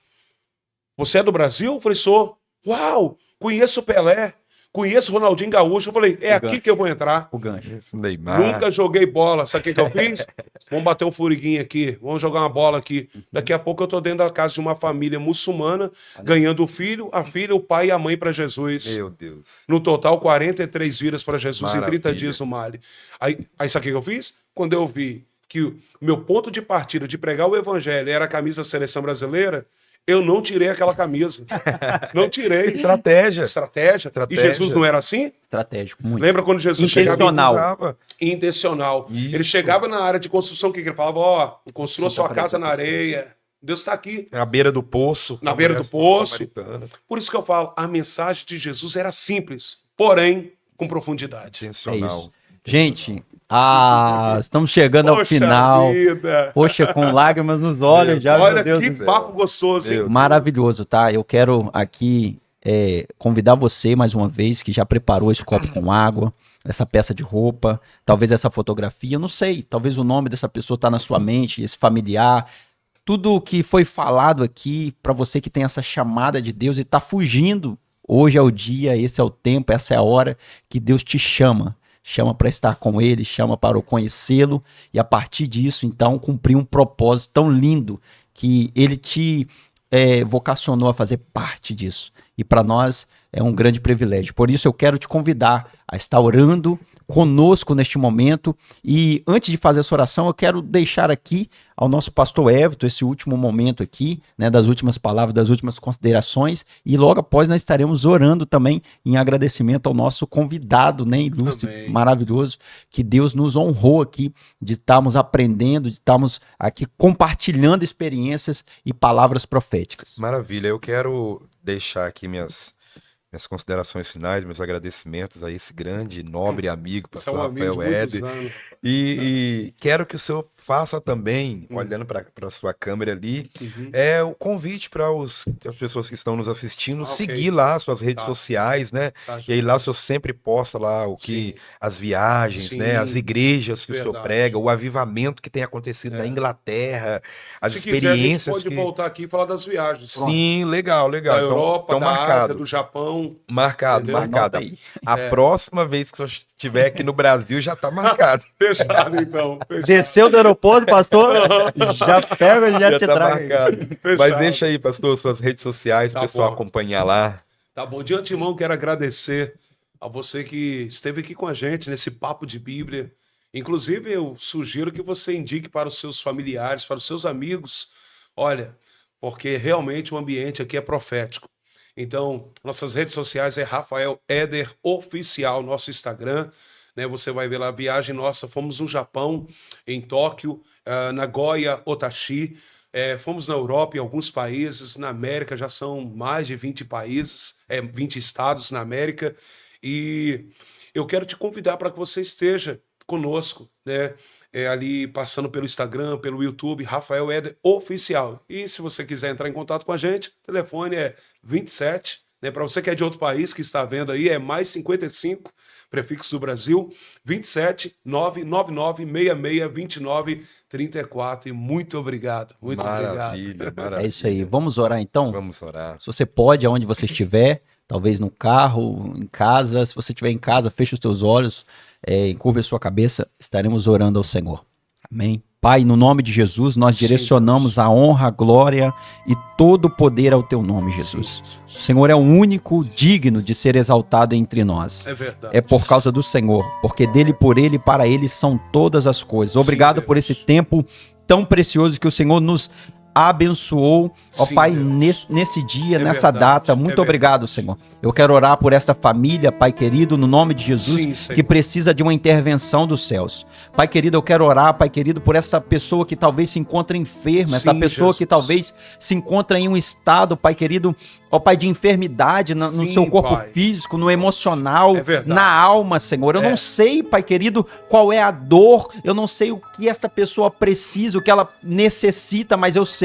Você é do Brasil? Eu falei, sou. Uau, conheço o Pelé, conheço o Ronaldinho Gaúcho. Eu falei, é aqui que eu vou entrar. O gancho. Esse Neymar. Nunca joguei bola. Sabe o que eu fiz? Vamos bater um furiguinho aqui. Vamos jogar uma bola aqui. Daqui a pouco eu tô dentro da casa de uma família muçulmana, ganhando o filho, a filha, o pai e a mãe para Jesus. Meu Deus. No total, 43 vidas para Jesus em 30 Maravilha. dias no Mali. Aí sabe o que eu fiz? Quando eu vi que o meu ponto de partida de pregar o evangelho era a camisa da seleção brasileira, eu não tirei aquela camisa. Não tirei. Estratégia. Estratégia. E Estratégia. Jesus não era assim? Estratégico, muito. Lembra quando Jesus chegava Intencional. Usava. intencional. Isso. Ele chegava na área de construção, o que que ele falava? Ó, construa Sim, sua tá casa aparecendo na essa areia. Deus está aqui. À beira do poço. Na a beira mulher do poço. samaritana. Por isso que eu falo, a mensagem de Jesus era simples, porém com profundidade. É Intencional. isso. Gente, estamos chegando ao Poxa final. vida. Poxa, com lágrimas nos olhos já, Olha meu Deus que do céu. papo gostoso, hein? Meu Maravilhoso, tá? Eu quero aqui convidar você mais uma vez que já preparou esse copo com água, essa peça de roupa, talvez essa fotografia, não sei, talvez o nome dessa pessoa tá na sua mente, esse familiar, tudo que foi falado aqui para você que tem essa chamada de Deus e tá fugindo. Hoje é o dia, esse é o tempo, essa é a hora que Deus te chama. Chama para estar com Ele, chama para o conhecê-lo e a partir disso, então, cumprir um propósito tão lindo que Ele te vocacionou a fazer parte disso. E para nós é um grande privilégio. Por isso eu quero te convidar a estar orando conosco neste momento. E antes de fazer essa oração, eu quero deixar aqui ao nosso pastor Everton esse último momento aqui, né, das últimas palavras, das últimas considerações. E logo após nós estaremos orando também em agradecimento ao nosso convidado, né, ilustre, Amém. maravilhoso, que Deus nos honrou aqui de estarmos aprendendo, de estarmos aqui compartilhando experiências e palavras proféticas. Maravilha. Eu quero deixar aqui minhas considerações finais, meus agradecimentos a esse grande, nobre amigo, Você é pastor um amigo de Rafael muitos Eder. anos. E quero que o senhor faça também, olhando para a sua câmera ali, Uhum. o convite para as pessoas que estão nos assistindo, Ok. seguir lá as suas redes Tá. sociais, né? Tá, E aí lá o senhor sempre posta lá o que, as viagens, Sim. né? As igrejas que o senhor Verdade. prega, o avivamento que tem acontecido na Inglaterra, as Se quiser, a gente experiências pode que... voltar aqui e falar das viagens. Sim, legal, legal. Da Europa, então da Ásia, marcado. do Japão. Marcado, Entendeu? marcado. Anota aí. A próxima vez que o senhor estiver aqui no Brasil já tá marcado. Fechado, então. Fechado. Desceu do aeroporto, pastor, já pega, já te tá traga. marcado. Fechado. Mas deixa aí, pastor, suas redes sociais, Tá o pessoal bom. acompanhar lá. Tá bom. De antemão, quero agradecer a você que esteve aqui com a gente nesse papo de Bíblia. Inclusive, eu sugiro que você indique para os seus familiares, para os seus amigos. Olha, porque realmente o ambiente aqui é profético. Então, nossas redes sociais é Rafael Éder Oficial, nosso Instagram, né? Você vai ver lá a viagem nossa. Fomos no Japão, em Tóquio, Nagoya, Otachi. Fomos na Europa, em alguns países. Na América já são mais de 20 países, 20 estados na América. E eu quero te convidar para que você esteja conosco, né? Ali passando pelo Instagram, pelo YouTube, Rafael Éder Oficial. E se você quiser entrar em contato com a gente, o telefone é 27, né? Para você que é de outro país que está vendo aí, é mais 55, prefixo do Brasil, 27 999 66 29 34. E muito obrigado, muito obrigado. Maravilha, maravilha. É isso aí. Vamos orar então? Vamos orar. Se você pode, aonde você estiver, talvez no carro, em casa. Se você estiver em casa, feche os teus olhos, encurve a sua cabeça, estaremos orando ao Senhor. Amém. Pai, no nome de Jesus, nós direcionamos a honra, a glória e todo o poder ao teu nome, Jesus. O Senhor é o único digno de ser exaltado entre nós. É verdade. É por causa do Senhor, porque dele, por ele e para ele são todas as coisas. Obrigado por esse tempo tão precioso que o Senhor nos abençoou, ó Pai, nesse dia, nessa data. Muito obrigado, Senhor. Eu quero orar por esta família, Pai querido, no nome de Jesus, que precisa de uma intervenção dos céus. Pai querido, eu quero orar, Pai querido, por essa pessoa que talvez se encontre enferma, essa pessoa que talvez se encontre em um estado, Pai querido, ó Pai, de enfermidade no seu corpo físico, no emocional, na alma, Senhor. Eu não sei, Pai querido, qual é a dor, eu não sei o que essa pessoa precisa, o que ela necessita, mas eu sei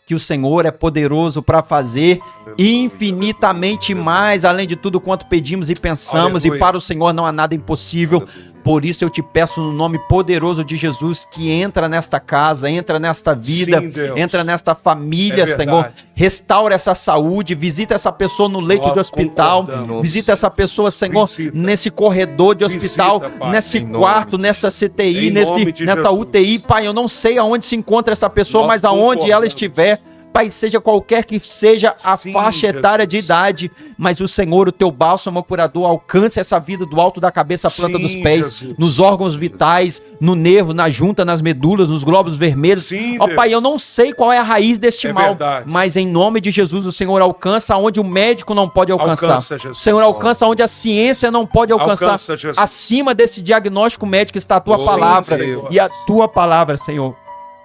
que o Senhor é poderoso para fazer infinitamente mais, além de tudo quanto pedimos e pensamos, e para o Senhor não há nada impossível. Por isso eu te peço no nome poderoso de Jesus que entra nesta casa, entra nesta vida, entra nesta família, Senhor. Restaura essa saúde, visita essa pessoa no leito de hospital, visita essa pessoa, Senhor, nesse corredor de hospital, nesse quarto, nessa CTI, nessa UTI. Pai, eu não sei aonde se encontra essa pessoa, mas aonde ela estiver, Pai, seja qualquer que seja a faixa etária de idade, mas o Senhor, o teu bálsamo curador, alcance essa vida do alto da cabeça à planta dos pés, nos órgãos vitais, no nervo, na junta, nas medulas, nos glóbulos vermelhos. Ó Pai, eu não sei qual é a raiz deste mal, mas em nome de Jesus, o Senhor alcança onde o médico não pode alcançar. O Senhor alcança onde a ciência não pode alcançar. Acima desse diagnóstico médico está a tua palavra, e a tua palavra, Senhor,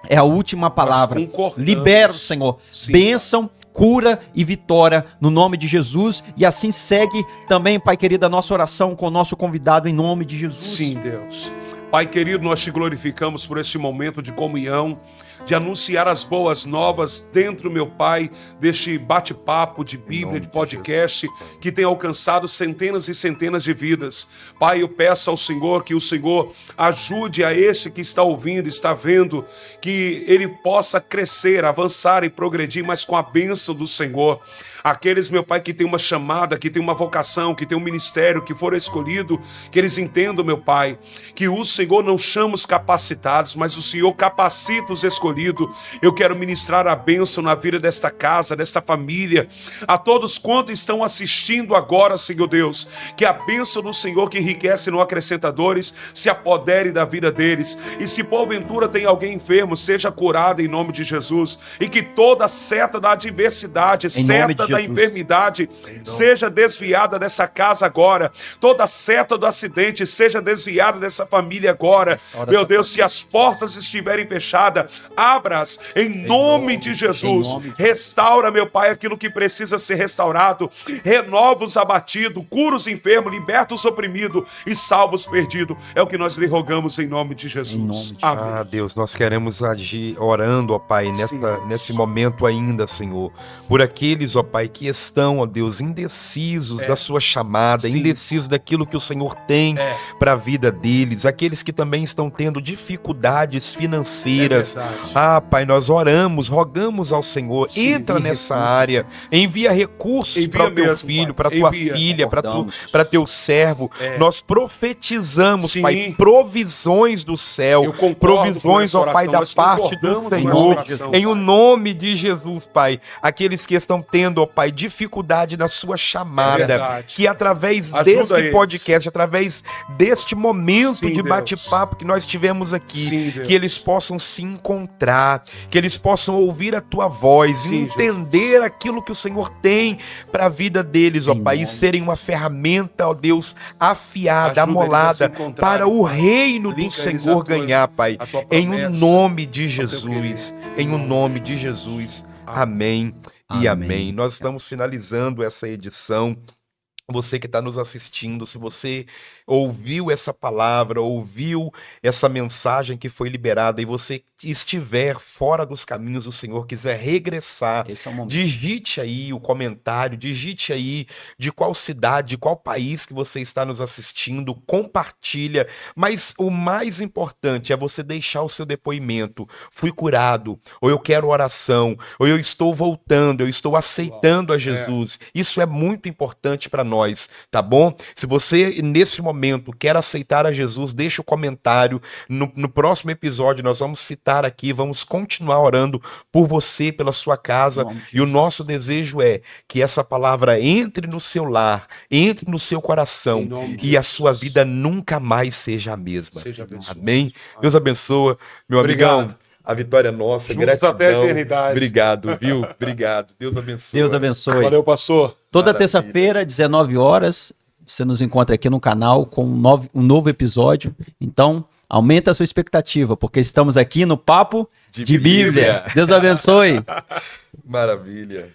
é a última palavra. Libera, Senhor, bênção, cura e vitória no nome de Jesus. E assim segue também, Pai querido, a nossa oração com o nosso convidado em nome de Jesus. Sim, Deus. Pai querido, nós te glorificamos por este momento de comunhão, de anunciar as boas novas dentro, meu Pai, deste bate-papo de Bíblia, de podcast, que tem alcançado centenas e centenas de vidas. Pai, eu peço ao Senhor que o Senhor ajude a este que está ouvindo, está vendo, que ele possa crescer, avançar e progredir, mas com a bênção do Senhor. Aqueles, meu Pai, que tem uma chamada, que tem uma vocação, que tem um ministério, que for escolhido, que eles entendam, meu Pai, que o Senhor não chama os capacitados, mas o Senhor capacita os escolhidos. Eu quero ministrar a bênção na vida desta casa, desta família, a todos quantos estão assistindo agora, Senhor Deus, que a bênção do Senhor que enriquece no acrescentadores se apodere da vida deles, e se porventura tem alguém enfermo, seja curado em nome de Jesus, e que toda seta da adversidade, seta da enfermidade, seja desviada dessa casa agora, toda seta do acidente seja desviada dessa família agora. Meu Deus, se as portas estiverem fechadas, abra-as em nome de Jesus. Restaura, meu Pai, aquilo que precisa ser restaurado, renova os abatidos, cura os enfermos, liberta os oprimidos e salva os perdidos. É o que nós lhe rogamos em nome de Jesus. Amém. Ah, Deus, nós queremos agir orando, ó Pai, nesse momento ainda, Senhor, por aqueles, ó Pai, que estão, ó Deus, indecisos da sua chamada, indecisos daquilo que o Senhor tem para a vida deles, aqueles que também estão tendo dificuldades financeiras. Ah, Pai, nós oramos, rogamos ao Senhor, entra nessa área, envia recursos para o teu filho, para tua filha, para teu servo. Nós profetizamos, Pai, provisões do céu, provisões, ó Pai, da parte do Senhor, em o nome de Jesus, Pai. Aqueles que estão tendo, ó Pai, dificuldade na sua chamada, que através desse podcast, através deste momento de bate-papo, bate-papo que nós tivemos aqui, Sim, Deus. que eles possam se encontrar, que eles possam ouvir a tua voz, Sim, entender aquilo que o Senhor tem para a vida deles, ó Em Pai, e nome serem uma ferramenta, ó Deus, afiada, Ajuda eles a se amolada encontrarem, para o Pai. reino do Linka eles Senhor à tua- ganhar, Pai. à tua Em o promessa, nome de ao teu Jesus, querer. em o nome de Jesus. Amém e amém. Nós estamos finalizando essa edição. Você que está nos assistindo, se você ouviu essa palavra, ouviu essa mensagem que foi liberada e você estiver fora dos caminhos do Senhor, quiser regressar, Esse é o momento. digite aí o comentário, digite aí de qual cidade, de qual país que você está nos assistindo, compartilha, mas o mais importante é você deixar o seu depoimento. Fui curado, ou eu quero oração, ou eu estou voltando, eu estou aceitando a Jesus. Isso é muito importante para nós, tá bom? Se você nesse momento quer aceitar a Jesus, deixa o comentário. No próximo episódio nós vamos citar aqui, vamos continuar orando por você, pela sua casa, e o nosso desejo é que essa palavra entre no seu lar, entre no seu coração, Em nome de e a sua Jesus. vida nunca mais seja a mesma. Seja abençoado. Amém? Deus abençoa, meu Obrigado. amigão. A vitória é nossa, Juntos gratidão. até a eternidade. Obrigado, viu? Obrigado. Deus abençoe. Deus abençoe. Valeu, pastor. Toda Maravilha. terça-feira, 19 horas, você nos encontra aqui no canal com um novo episódio. Então, aumenta a sua expectativa, porque estamos aqui no Papo de Bíblia. Deus abençoe. Maravilha.